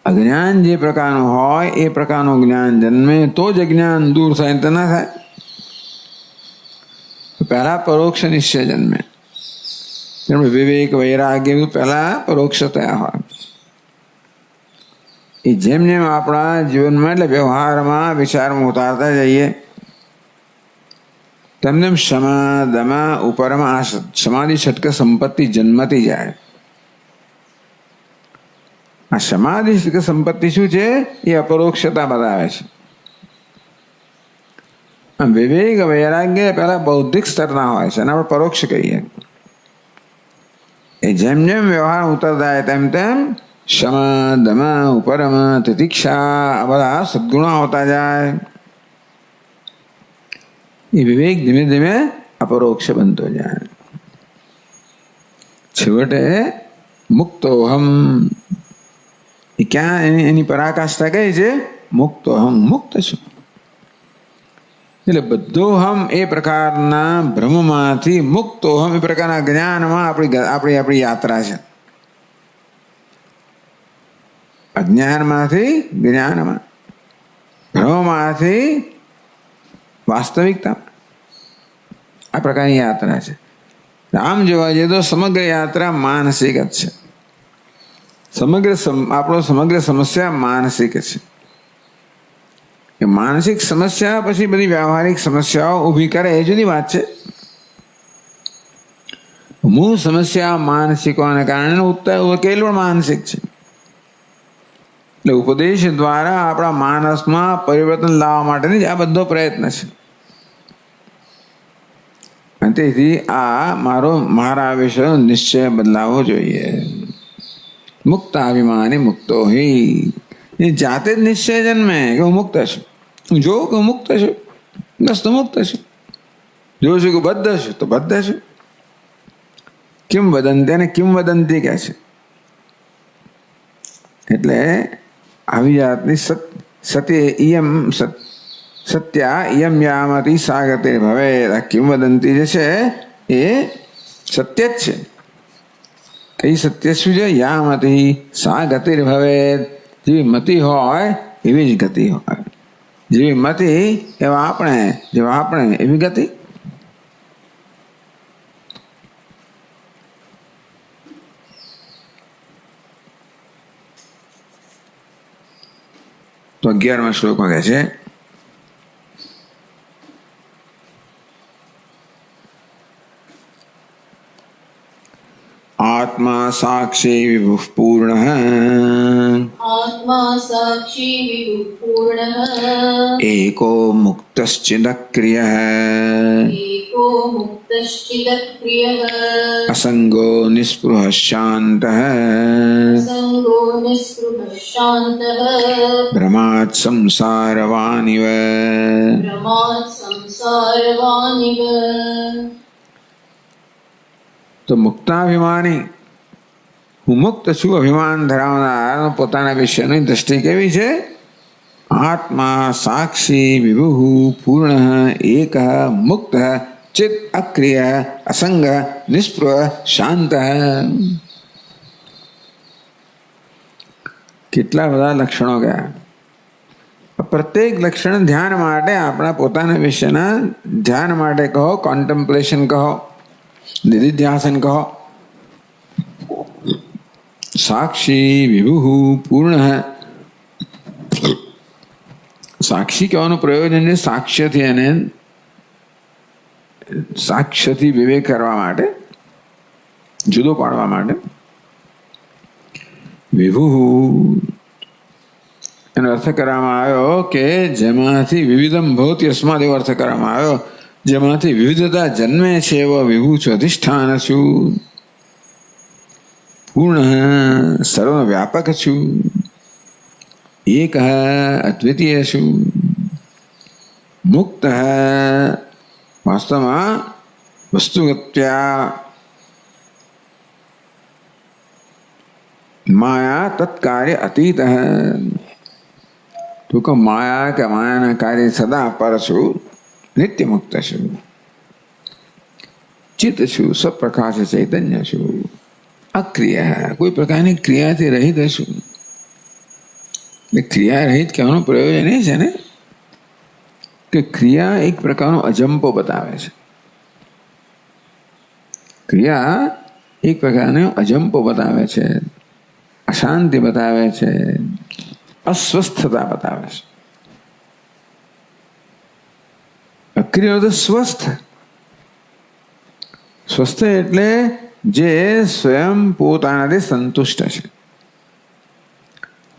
A: અજ્ઞાન જે પ્રકારનું હોય એ પ્રકારનું જ્ઞાન જન્મે તો જ અજ્ઞાન દૂર થાય, તો ના થાય. પહેલા પરોક્ષ નિશ્ચય જન્મે. વિવેક વૈરાગ્ય પહેલા પરોક્ષ થયા હોય. એ જેમ જેમ આપણા જીવનમાં એટલે વ્યવહારમાં વિચારમાં ઉતારતા જઈએ તેમ તેમ ક્ષમા દમા ઉપરમાં આ સમાધિ છટક સંપત્તિ જન્મતી જાય. આ સમાધિ છટક સંપત્તિ શું છે? એ અપરોક્ષતા બતાવે છે. વિવેક વૈરાગ્ય પહેલા બૌદ્ધિક સ્તરના હોય છે અને આપણે પરોક્ષ કહીએ. એ જેમ જેમ વ્યવહાર ઉતરતા જાય તેમ તેમ ક્ષમા દમા ઉપરમા તિતિક્ષા આ બધા સદગુણો આવતા જાય. એ વિવેક ધીમે ધીમે અપરોક્ષ બનતો જાય. છેવટે મુક્તોહમ. એ ક્યાં એની પરાકાષ્ઠા કઈ છે? મુક્તોહમ, મુક્ત છું. એટલે બધો હમ એ પ્રકારના ભ્રમમાંથી મુક્તોહમ એ પ્રકારના જ્ઞાનમાં આપણી યાત્રા છે. અજ્ઞાનમાંથી જ્ઞાનમાં, ભ્રમમાંથી વાસ્તવિકતા, આ પ્રકારની યાત્રા છે. આમ જોવા જઈએ તો સમગ્ર યાત્રા માનસિક જ છે. આપણો સમગ્ર સમસ્યા માનસિક છે. એ માનસિક સમસ્યા પછી બધી વ્યવહારિક સમસ્યાઓ ઊભી કરે એ જુદી વાત છે. મૂળ સમસ્યા માનસિકોને કારણે ઉકેલ પણ માનસિક છે. એટલે ઉપદેશ દ્વારા આપણા માનસમાં પરિવર્તન લાવવા માટેની જ આ બધો પ્રયત્ન છે. અને તેથી મારા વિશે નિશ્ચય બદલાવવો જોઈએ. મુક્ત અભિમાની મુક્તો હિ. એ જાતે જ નિશ્ચય જન્મે કે હું મુક્ત છું. હું જોઉં કે હું મુક્ત છું, બસ તો મુક્ત છું. જોઉં છું કે બદ્ધ છું તો બદ્ધ છું. કિમ વદંતી અને કિમ વદંતી કહે છે. એટલે આવી જાતની સત્યા યમ યામતી સાગતે ભવે. કિમ વદંતી જે છે એ સત્ય જ છે. કઈ સત્ય શું છે? યામતી સા ગતિર ભવે. જેવી મતિ હોય એવી જ ગતિ હોય. જેવી મતિ જેવા આપણે એવી ગતિ. તો 11મા શ્લોકમાં કહે છે આત્મા સાક્ષી વિભુઃ પૂર્ણઃ.
B: આત્મા સાક્ષી વિભુઃ પૂર્ણઃ.
A: એકો મુક્તશ્ચિદક્રિયઃ.
B: એકો મુક્તશ્ચિદક્રિયઃ.
A: અસંગો નિસ્પૃહઃ શાन्तઃ.
B: સંગો નિસ્પૃહઃ શાन्तઃ.
A: ભ્રમાत् સંસારવાનિવ.
B: ભ્રમાत् સંસારવાનિવ.
A: તો મુક્તાભિમાની, હું મુક્ત છું અભિમાન ધરાવનાર પોતાના વિષયની દ્રષ્ટિ કેવી છે? આત્મા સાક્ષી વિભુઃ પૂર્ણ એક મુક્ત ચિત અક્રિય અસંગ નિસ્પૃહ શાંત. કેટલા બધા લક્ષણો ગયા. પ્રત્યેક લક્ષણ ધ્યાન માટે, આપણા પોતાના વિષયના ધ્યાન માટે કહો, કોન્ટેમ્પ્લેશન કહો, નિધિધ્યાસન કહો. સાક્ષી વિભુઃ પૂર્ણ. સાક્ષી કહેવાનું પ્રયોજન છે સાક્ષ્યથી વિવેક કરવા માટે. જુદો પાડવા માટે. વિભુ એનો અર્થ કરવામાં આવ્યો કે જેમાંથી વિવિધમ ભવતી અસ્માદ એવો અર્થ કરવામાં આવ્યો, જેમાંથી વિવિધતા જન્મે છે એવો વિભુ છું, અધિષ્ઠાન છું, પૂર્ણ સર્વ વ્યાપક છું, એક અદ્વિતીય છું, મુક્ત વાસ્તવમાં વસ્તુગત્યા માયા તત્કાર્ય અતીત. તું કહો માયા કે માયાના કાર્ય સદા પર છું, નિત્ય મુક્ત છું, ચિત્ત છું, સ્વપ્રકાશ ચૈતન્ય છું, અક્રિયા કોઈ પ્રકારની ક્રિયાથી રહિત છું. એટલે ક્રિયા રહિત કહેવાનું પ્રયોજન એ છે ને કે ક્રિયા એક પ્રકારનો અજંપો બતાવે છે. ક્રિયા એક પ્રકારનો અજંપો બતાવે છે, અશાંતિ બતાવે છે, અસ્વસ્થતા બતાવે છે. અક્રિય તો સ્વસ્થ. સ્વસ્થ એટલે જે સ્વયં પોતાનાથી સંતુષ્ટ છે.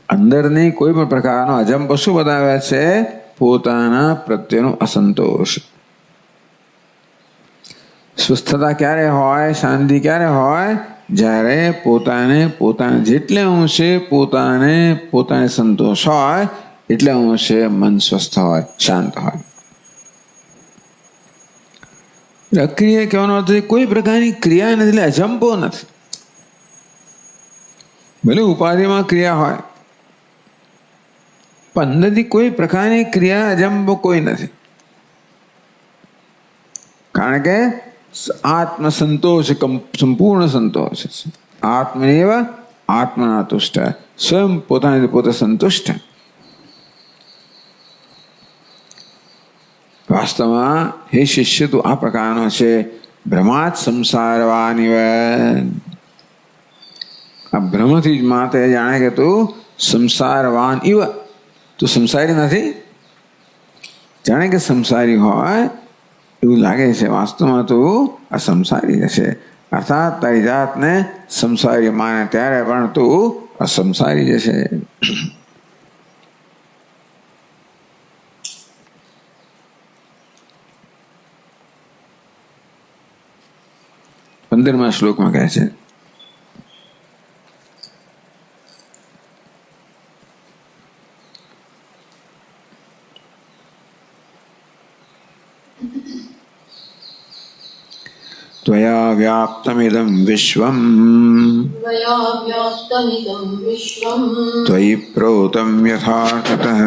A: અંદરની કોઈ પણ પ્રકારનો અજંપો શું બતાવે છે? પોતાના પ્રત્યેનો અસંતોષ. સ્વસ્થતા ક્યારે હોય, શાંતિ ક્યારે હોય? જ્યારે પોતાને જેટલે અંશે પોતાને સંતોષ હોય એટલે અંશે મન સ્વસ્થ હોય, શાંત હોય. અક્રિય કહેવાનો અર્થ કોઈ પ્રકારની ક્રિયા નથી, એટલે અજંપો નથી. ભલે ઉપાધિમાં ક્રિયા હોય પણ અંદરથી કોઈ પ્રકારની ક્રિયા અજંપો કોઈ નથી. કારણ કે આત્મસંતોષ સંપૂર્ણ સંતોષ છે. આત્મનેવ આત્મના તુષ્ટ, સ્વયં પોતાને પોતે સંતુષ્ટ. વાસ્તવમાં હે શિષ્ય તું આ પ્રકારનો છે. ભ્રમાત સંસારવાનિવ, આ ભ્રમથી જ માતે જાણે કે તું સંસારવાન ઇવ, તું સંસારી નથી. જાણે કે સંસારી હોય એવું લાગે છે, વાસ્તવમાં તું અસંસારી છે. અર્થાત તારી જાતને સંસારી માને ત્યારે પણ તું અસંસારી જશે. 15મા શ્લોકમાં કહે છે त्वया व्याप्तमिदं विश्वम् त्वयि प्रोतं यथार्थतः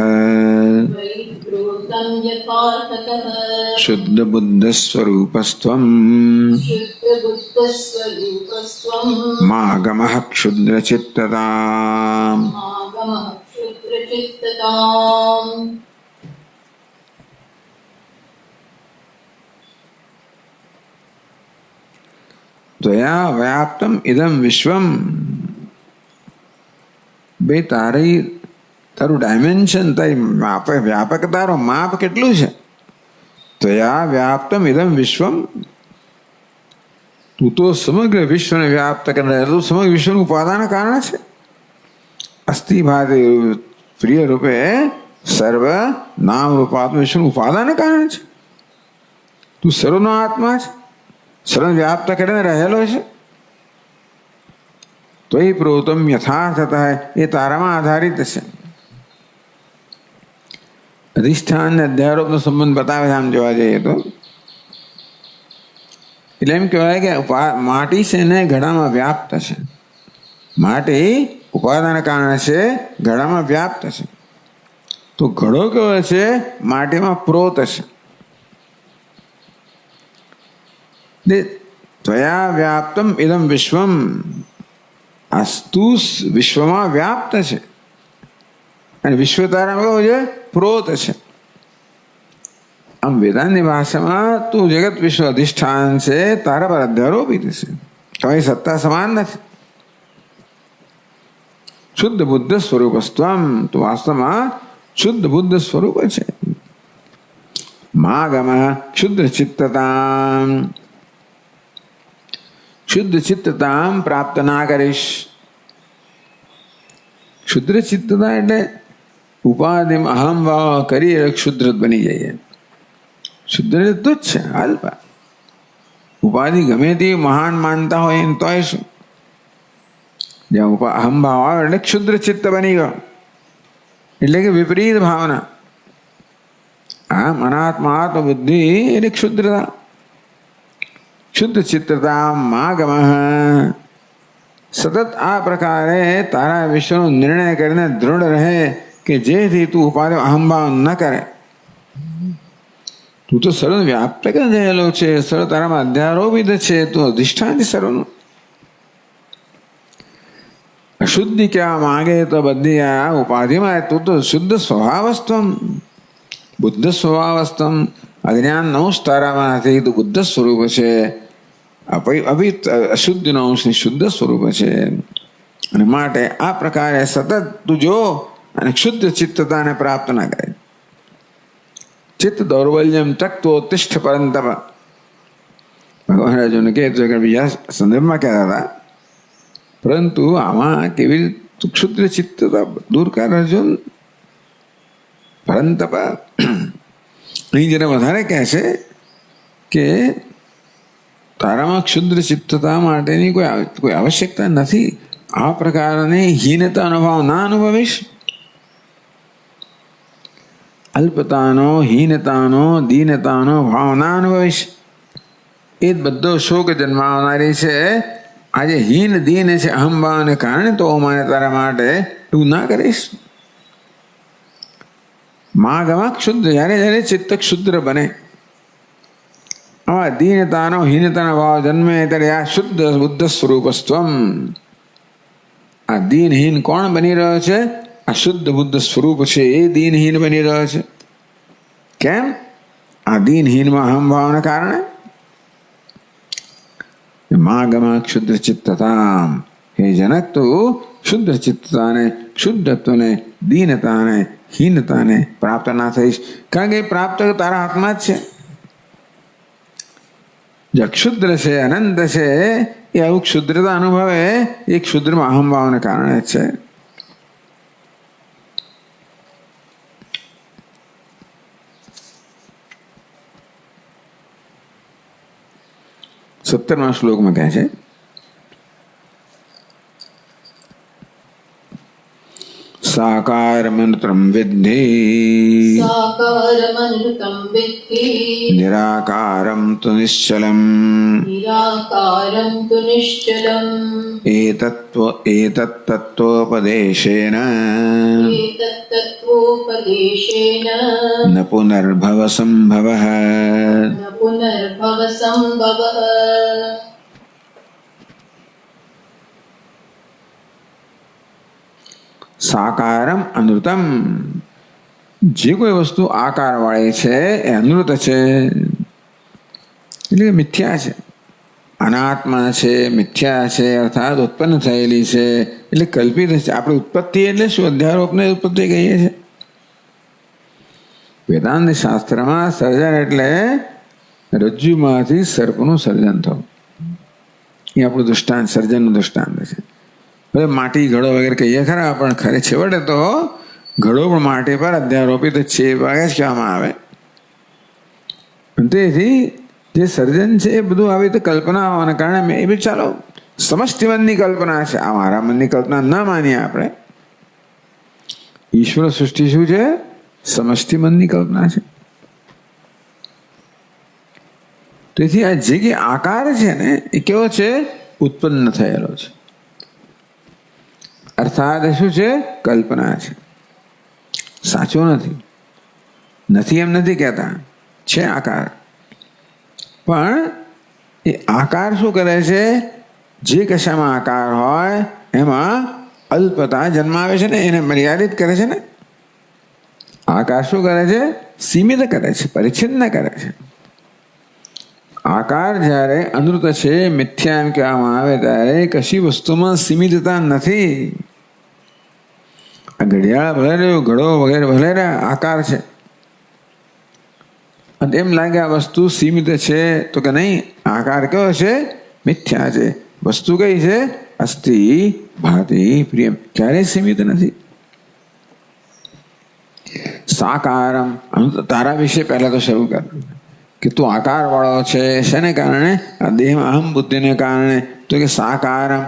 A: शुद्धबुद्धस्वरूपस्त्वं मागमः क्षुद्रचित्तताम्. त्वया व्याप्तम इदम विश्वम, બે તારું ડાયમેન્શન, તારી વ્યાપક તારો માપ કેટલું છે? ત્વયા વ્યાપ્તમ ઇદમ વિશ્વમ, તું તો સમગ્ર વિશ્વને વ્યાપ્ત કરે, તું સમગ્ર વિશ્વનું ઉપાદાન કારણ છે. અસ્થિ ભાતે પ્રિય રૂપે સર્વ નામ રૂપાત્મ વિશ્વનું ઉપાદાન કારણ છે. તું સર્વનો આત્મા છે, સર્વ વ્યાપ્ત કરીને રહેલો છે. તો એ પ્રોતમ યથાર્થતઃ, એ તારામાં આધારિત છે. અધિષ્ઠાન ને અધ્યારોપનો સંબંધ બતાવે છે આમ જોવા જઈએ તો. એટલે એમ કહેવાય કે માટી છે ને ઘડામાં વ્યાપ્ત છે. માટી ઉપાદાન કારણે છે, ઘડામાં વ્યાપ્ત છે. તો ઘડો કેવો છે? માટીમાં પ્રોત છે. ત્વયા વ્યાપ્તમ ઇદમ વિશ્વમ, આ તું વિશ્વમાં વ્યાપ્ત છે અને વિશ્વ તારામાં કેવું છે? પ્રોત છે. આમ વેદાંતની ભાષામાં તું જગત વિશ્વ અધિષ્ઠાન છે, તારા પર અધ્યારોપિત છે, તમારી સત્તા સમાન નથી. શુદ્ધ બુદ્ધ સ્વરૂપસ્ત્વમ, તું વાસ્તવમાં શુદ્ધ બુદ્ધ સ્વરૂપ છે. માગમ ક્ષુદ્ર ચિત્તતા, શુદ્ધ ચિત્તતામ પ્રાપ્ત ના કરીશ. શુદ્ર ચિત્તતા એટલે ઉપાધિમાં અહમ ભાવ કરી શુદ્ર બની જઈએ. શુદ્ર તુચ્છ છે, અલ્પ. ઉપાધિ ગમે તે મહાન માનતા હોય એને તોય શું, જ્યાં અહમ ભાવ આવે એટલે ક્ષુદ્ર ચિત્ત બની ગયો, એટલે કે વિપરીત ભાવના. આમ અનાત્મા આત્મબુદ્ધિ એટલે ક્ષુદ્રતા. શુદ્ધ ચિત્તતા માગમ. સતત આ પ્રકારે તારા વિશ્વનો નિર્ણય કરીને દૃઢ રહે કે જેથી તું ઉપાધિ અહંભાવ ન કરે. તું તો સર્વ વ્યાપક જ રહેલો છે, સર્વ તારામાં અધ્યારોપિત છે, તું અધિષ્ઠાન છે સર્વનું. અશુદ્ધિ કહેવા માંગે તો બધી આ ઉપાધિમાં તું તો શુદ્ધ સ્વભાવસ્તમ, બુદ્ધ સ્વભાવસ્તમ. અજ્ઞાન અંશ તારામાં નથી, તું બુદ્ધ સ્વરૂપ છે. અશુદ્ધિનો અંશ શુદ્ધ સ્વરૂપ છે. અને માટે આ પ્રકારે સતત તું જો અને શુદ્ધ ચિત્તતાને પ્રાપ્ત ના કરે. ચિત્ત દૌર્બલ્યમ તક્તો તિષ્ઠ પરંતપ. ભગવાન અર્જુનને કહે તો બીજા સંદર્ભમાં કહેતા હતા, પરંતુ આમાં કેવી રીતે ક્ષુદ્ર ચિત્તતા દૂર કર અર્જુન પરંતપ. અહીં જરા વધારે કહે છે કે તારામાં ક્ષુદ્ર ચિત્તતા માટેની કોઈ આવશ્યકતા નથી. આ પ્રકારની હીનતા અનુભવ ના અનુભવીશ. અલ્પતાનો, હીનતાનો, દીનતાનો ભાવ ના અનુભવીશ. એ જ બધો શોક જન્માવનારી છે. આજે હીન દીન છે અહંભાવને કારણે, તો મને તારા માટે એવું ના કરીશ. માગમાં ક્ષુદ્ર, જ્યારે જ્યારે ચિત્ત ક્ષુદ્ર બને, આવા દીનતાનો હીનતાનો ભાવ જન્મે ત્યારે આ શુદ્ધ બુદ્ધ સ્વરૂપસ્ત્વમ. આ દીનહીન કોણ બની રહ્યો છે? આ શુદ્ધ બુદ્ધ સ્વરૂપ છે એ દીનહીન બની રહ્યો છે. કેમ? આ દીનહીનમાં અહંભાવના કારણે. માગમાં ક્ષુદ્ર ચિત્તતા. હે જનક, તું શુદ્ધ ચિત્તતાને, શુદ્ધત્વને, દીનતાને, હીનતાને પ્રાપ્ત ના થઈશ. કારણ કે એ પ્રાપ્ત તારા હાથમાં જ છે. જે ક્ષુદ્ર છે, અનંત છે, એ આવું ક્ષુદ્રતા અનુભવે એ ક્ષુદ્રમાં અહંભાવને કારણે જ છે. સત્તરમા શ્લોકમાં કહે છે, સાકારમનૃતમ વિદ્ધિ
B: સાકારમનૃતમ વિદ્ધિ
A: નિરાકારમ તુ નિશ્ચલમ
B: નિરાકારમ તુ નિશ્ચલમ
A: એતત્તત્વોપદેશેન
B: એતત્તત્વોપદેશેન
A: ન પુનર્ભવ સંભવઃ
B: ન પુનર્ભવ સંભવઃ.
A: સાકારમ અનૃતમ. જે કોઈ વસ્તુ આકાર વાળી છે એ અનૃત છે, એટલે મિથ્યા છે, અનાત્મા છે, મિથ્યા છે, અર્થાત ઉત્પન્ન થયેલી છે, એટલે કલ્પિત છે. આપણે ઉત્પત્તિ એટલે શું? અધ્યારોપને ઉત્પત્તિ કહીએ છીએ. વેદાંત શાસ્ત્રમાં સર્જન એટલે રજ્જુમાંથી સર્પનું સર્જન થવું. એ આપણું દૃષ્ટાંત, સર્જનનું દૃષ્ટાંત છે. હવે માટી, ઘડો વગેરે કહીએ ખરા, પણ ખરે છેવટે તો ઘડો પણ માટી પર અધ્યારોપિત છે એ વાગે જ કહેવામાં આવે. તેથી જે સર્જન છે એ બધું આવી રીતે કલ્પના હોવાના કારણે એ બી ચાલો સમષ્ટિ મનની કલ્પના છે, આ મારા મનની કલ્પના ના માનીએ આપણે. ઈશ્વર સૃષ્ટિ શું છે? સમષ્ટિ મનની કલ્પના છે. તેથી આ જે કે આકાર છે ને એ કેવો છે? ઉત્પન્ન થયેલો છે. અર્થાત શું છે? કલ્પના છે, સાચો નથી. નથી એમ નથી કહેતા, છે આકાર. પણ એ આકાર શું કરે છે? જે કશામાં આકાર હોય એમાં અલ્પતા જન્માવે છે ને, એને મર્યાદિત કરે છે ને. આકાર શું કરે છે? સીમિત કરે છે, પરિચ્છિન્ન કરે છે. આકાર જ્યારે અનૃત છે, મિથ્યા એમ કહેવામાં આવે ત્યારે કશી વસ્તુમાં સીમિતતા નથી. આ ઘડિયાળ ભલે રહ્યું, ઘડો વગેરે ભલે રહ્યા, આકાર છે. અને એમ લાગે આ વસ્તુ સીમિત છે, તો કે નહીં, આકાર કયો છે? મિથ્યા છે. વસ્તુ કઈ છે? અસ્તિ ભાતિ પ્રિયમ, ક્યારેય સીમિત નથી. સાકારમ, તારા વિશે પહેલા તો શરૂ કર કે તું આકાર વાળો છે. શેને કારણે? આ દેહમાં અહમ બુદ્ધિને કારણે. તો કે સાકારમ,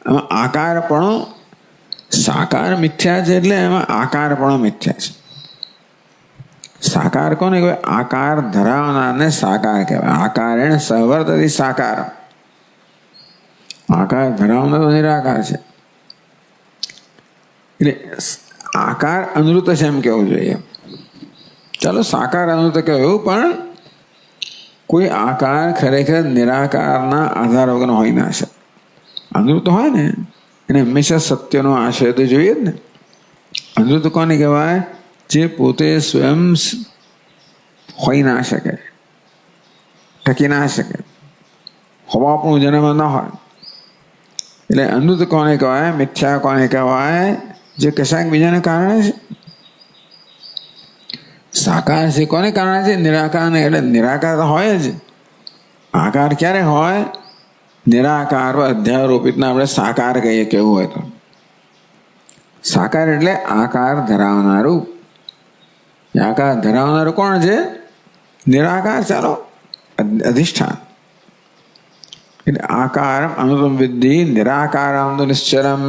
A: એમાં આકારપણો, સાકાર મિથ્યા છે એટલે એમાં આકારપણો મિથ્યા છે. સાકાર કોને કહેવાય? આકાર ધરાવનારને સાકાર કહેવાય. આકારેણ સહવર્તતિ સાકાર, આકાર ધરાવનાર નિરાકાર છે. એટલે આકાર અનૃત છે એમ કેવું જોઈએ. ચાલો સાકાર અનૃત કહ્યું, પણ કોઈ આકાર ખરેખર નિરાકારના આધાર વગરનો હોય ના શકે. અનૃત હોય ને એને હંમેશા સત્યનો આશય તો જોઈએ જ ને. અનૃત કોને કહેવાય? જે પોતે સ્વયં હોઈ ના શકે, ટકી ના શકે, હોવા પણ જન્મ ન હોય. એટલે અનૃત કોને કહેવાય? મિથ્યા કોને કહેવાય? જે કશાક બીજાને કારણે છે. સાકાર છે કોને કારણે છે? નિરાકારને. એટલે નિરાકાર તો હોય જ. આકાર ક્યારે હોય? નિરાકાર અધ્યારોપિતને આપણે સાકાર કહીએ કેવું હોય તો. સાકાર એટલે આકાર ધરાવનારું. આકાર ધરાવનારું કોણ છે? નિરાકાર. ચાલો, અધિષ્ઠાન. એટલે આકારમ અનુતમ વિદ્ધિ નિરાકારમ તો નિશ્ચરમ.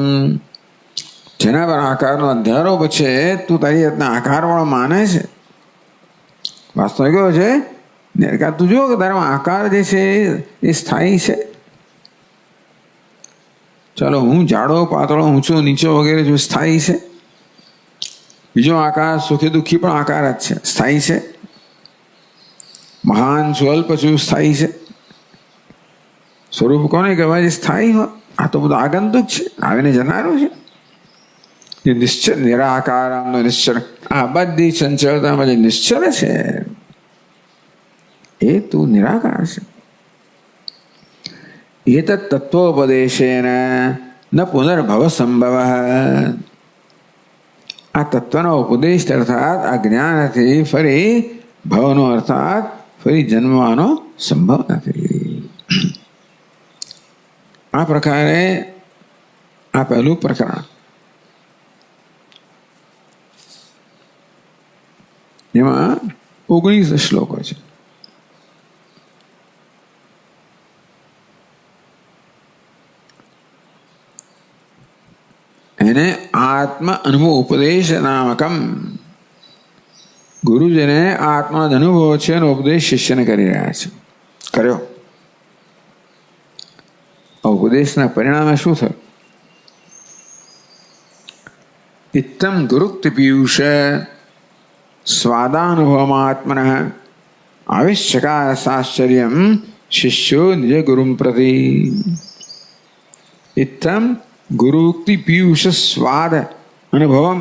A: જેના પર આકારનો અધ્યારોપ છે તું તારી જાતના આકાર વાળો માને છે. વાસ્તવ કયો છે? નિરાકાર. તું જો કે તારામાં આકાર જે છે એ સ્થાયી છે. ચાલો, હું જાડો પાતળો ઊંચો નીચો વગેરે જો સ્થાયી છે. બીજો આકાર સુખી દુઃખી પણ આકાર જ છે, સ્થાયી છે. મહાન સ્વલ્પ છું, સ્થાયી છે. સ્વરૂપ કોને કહેવાય? સ્થાયી હોય. આ તો બધું આગંતુક છે, આવીને જનારું છે. નિશ્ચળ નિરાકારનો નિશ્ચળ, આ બધી ચંચળતામાં જે નિશ્ચળ છે એ તું નિરાકાર છે. એતત તત્વોપદેશેન ન પુનર્ભવ સંભવ. આ તત્વનો ઉપદેશ અર્થાત આ જ્ઞાનથી ફરી ભવનો અર્થાત ફરી જન્મવાનો સંભવ નથી. આ પ્રકારે આ પહેલું પ્રકરણ, એમાં 19 શ્લોકો છે. એને આત્મ અનુભવ ઉપદેશ નામકમ. ગુરુજીને આત્માનો અનુભવ છે એનો ઉપદેશ શિષ્યને કરી રહ્યા છે. કર્યો. ઉપદેશના પરિણામે શું થયું? ઇત્તમ ગુરુક્તિ પીયુષ સ્વાદાનુભવમાત્મન આવિષ્યકાર સાશ્ચર્યમ શિષ્યો નિજ ગુરુમ પ્રતિ. ઇત્તમ ગુરુક્તિ પીયુષ સ્વાદ અનુભવમ.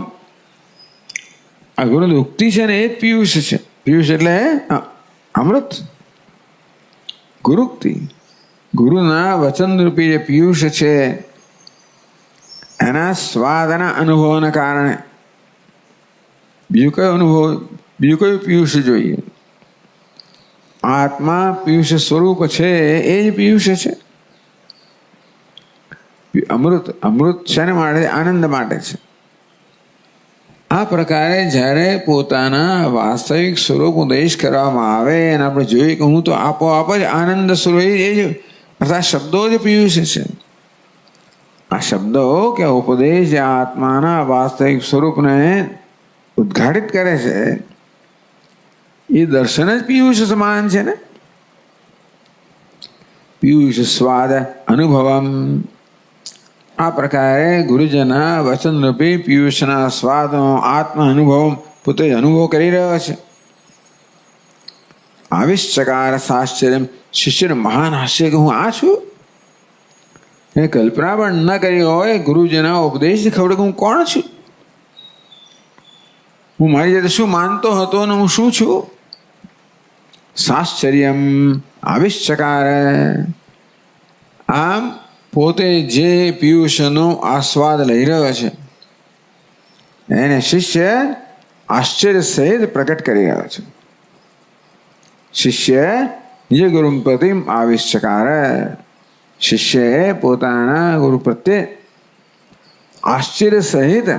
A: આ ગુરુની ઉક્તિ છે ને એ જ પીયુષ છે. પીયુષ એટલે અમૃત. ગુરુક્તિ, ગુરુના વચનરૂપી જે પિયુષ છે એના સ્વાદના અનુભવના કારણે. બીજું કયો અનુભવ, બીજું કયું પિયુષ જોઈએ? આત્મા પિયુષ સ્વરૂપ છે એ જ પિયુષ છે. અમૃત, અમૃત શેના માટે? આનંદ માટે છે. આ પ્રકારે જ્યારે પોતાના વાસ્તવિક સ્વરૂપ ઉપદેશ કરવામાં આવે અને આપણે જોઈએ કે હું તો આપોઆપ જ આનંદ સ્વરૂપ, એ જ અર્થાત શબ્દો જ પિયુષ છે. આ શબ્દો કે ઉપદેશ જે આત્માના વાસ્તવિક સ્વરૂપને ઉદ્ઘાટિત કરે છે એ દર્શન જ પિયુષ સમાન છે ને. પિયુષ સ્વાદ અનુભવમ. આ પ્રકારે ગુરુજના વચનરૂપી પિયુષના સ્વાદનો આત્મ અનુભવ પોતે અનુભવ કરી રહ્યો છે. આવિષ્ચકાર સાશ્ચર્ય, શિષ્યને મહાન હાસ્ય કે હું આ છું. એ કલ્પના પણ ન કરી હોય ગુરુજીના ઉપદેશ ખબર કે હું કોણ છું. હું મારી જાતે શું માનતો હતો ને હું શું છું. સાશ્ચર્યમ આવિષ્ચકાર. આમ પોતે જે પિયુષનો આસ્વાદ લઈ રહ્યો છે એને શિષ્ય આશ્ચર્ય સહિત પ્રકટ કરી રહ્યો છે. શિષ્ય નિજ ગુરુ પ્રતિ આવિષ્ચકાર. શિષ્યએ પોતાના ગુરુ પ્રત્યે આશ્ચર્ય સહિત,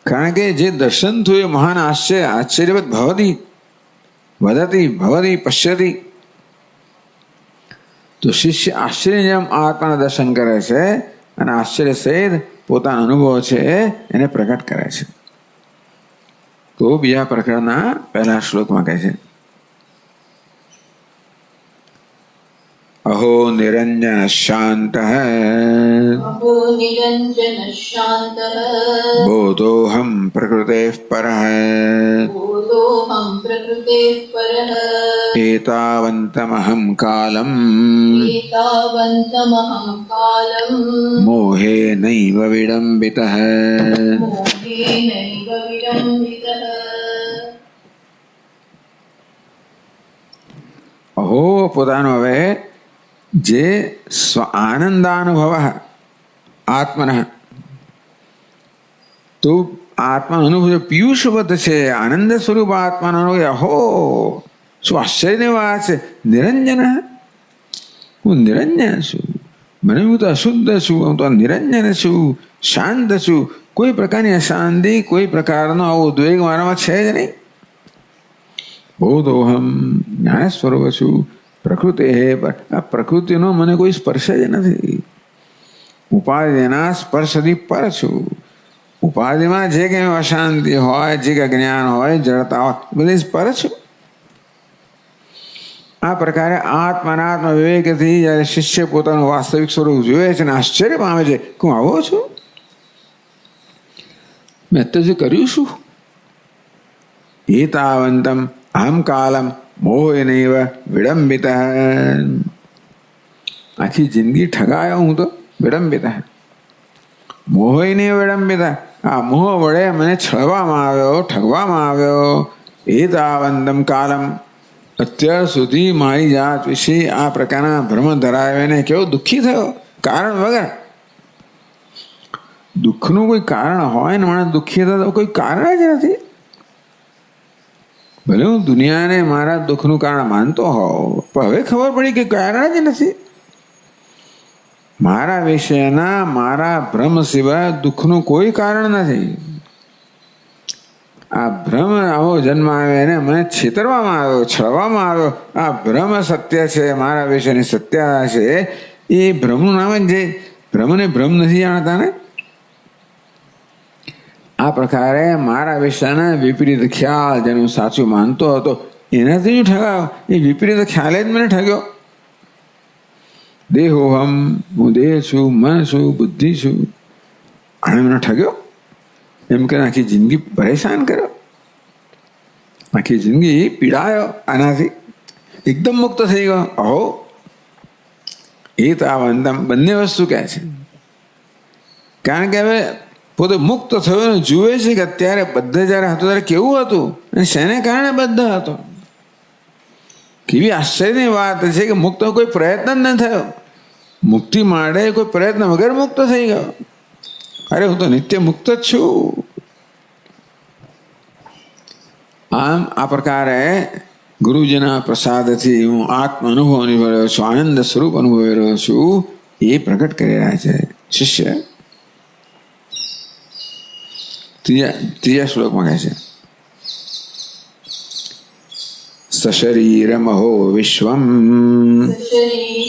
A: કારણ કે જે દર્શન થયું એ મહાન આશ્ચર્યવત ભવતી વદતી ભવતી પશ્યતી. તો શિષ્ય આશ્ચર્ય જેમ આત્માના દર્શન કરે છે અને આશ્ચર્ય સહિત પોતાનો અનુભવ છે એને પ્રકટ કરે છે. તો બીજા પ્રકરણના પહેલા શ્લોકમાં કહે છે, અહો નિરંજન શાંત
B: अहो निरञ्जनः शान्तः
A: બોધોહમ પ્રકૃતે પરઃ
B: बोधोऽहं प्रकृतेः परः
A: एतावन्तमहं कालम्
B: एतावन्तमहं कालं
A: मोहेनैव विडम्बितः.
B: मोहेनैव विडम्बितः.
A: અહો પોતાનો હવે જે સ્વ આનંદાનુભવ આત્મન, તો આત્માનો અનુભવ પિયુષવત છે, આનંદ સ્વરૂપ આત્માનો અનુભવ. અહો શું આશ્ચર્યની વાત છે. નિરંજન, હું નિરંજન છું, મને હું તો અશુદ્ધ છું, હું તો નિરંજન છું, શાંત છું, કોઈ પ્રકારની અશાંતિ, કોઈ પ્રકારનો આવો ઉદ્વેગ મારામાં છે જ નહીં. બોધોહમ જ્ઞાન સ્વરૂપ છું, પ્રકૃતિ આ પ્રકૃતિનો મને કોઈ સ્પર્શ જ નથી. ઉપાધિના સ્પર્શથી પર છું. ઉપાધિમાં જે કંઈ અશાંતિ હોય, જે કંઈ જ્ઞાન હોય, જડતા હોય, બધી પર છું. આ પ્રકારે આત્મ વિવેકથી જ્યારે શિષ્ય પોતાનું વાસ્તવિક સ્વરૂપ જોવે છે અને આશ્ચર્ય પામે છે કે હું આવો છું, મેં અત્યારે કર્યું શું. એતાવંતમ અહમ કાલમ મોહેનૈવ વિડંબિત, આખી જિંદગી ઠગાયો હું તો. વિડંબિત મોહેનૈવ વિડંબિત, આ મોહ વડે મને છળવામાં આવ્યો, ઠગવામાં આવ્યો. એતાવંતમ કાલમ, અત્યાર સુધી મારી જાત વિશે આ પ્રકારના ભ્રમ ધરાવીને કેવો દુઃખી થયો કારણ વગર. દુઃખનું કોઈ કારણ હોય ને માણસ દુઃખી થતો, કોઈ કારણ જ નથી. ભલે હું દુનિયાને મારા દુઃખનું કારણ માનતો હોઉં, પણ હવે ખબર પડી કે કારણ જ નથી. મારા વિષયના મારા ભ્રમ સિવાય દુઃખનું કોઈ કારણ નથી. આ ભ્રમ આવો જન્મ આવ્યો એને મને છેતરવામાં આવ્યો, છળવામાં આવ્યો. આ ભ્રમ સત્ય છે, મારા વિષયની સત્યતા છે. એ ભ્રમનું નામ જ છે. ભ્રમને ભ્રમ નથી જાણતા ને. આ પ્રકારે મારા વિષયના વિપરીત ખ્યાલ જેનું સાચું માનતો હતો એનાથી જ ઠગાયો. એ વિપરીત ખ્યાલે જ મને ઠગ્યો. દેહોહમ, હું દેહ છું, મન છું, બુદ્ધિ છું, આને મને ઠગ્યો. એમ કે આખી જિંદગી પરેશાન કર્યો, આખી જિંદગી પીડાયો. આનાથી એકદમ મુક્ત થઈ ગયો. અહો એતાવંતમ, બંને વસ્તુ કહે છે. કારણ કે હવે પોતે મુક્ત થયો ને જુએ છે કે અત્યારે બધે જ્યારે હતો ત્યારે કેવું હતું અને શેને કારણે બધે હતો. કેવી આશ્ચર્યની વાત છે કે મુક્ત કોઈ પ્રયત્ન જ ન થયો. મુક્તિ માટે કોઈ પ્રયત્ન વગર મુક્ત થઈ ગયો. અરે હું તો નિત્ય મુક્ત જ છું. આમ આ પ્રકારે ગુરુજીના પ્રસાદથી હું આત્મ અનુભવ અનુભવી રહ્યો છું, આનંદ સ્વરૂપ અનુભવી રહ્યો છું, એ પ્રકટ કરી રહ્યા છે શિષ્ય. ત્રીજા શ્લોકમાં કહે છે, સશરીરમહો વિશ્વમ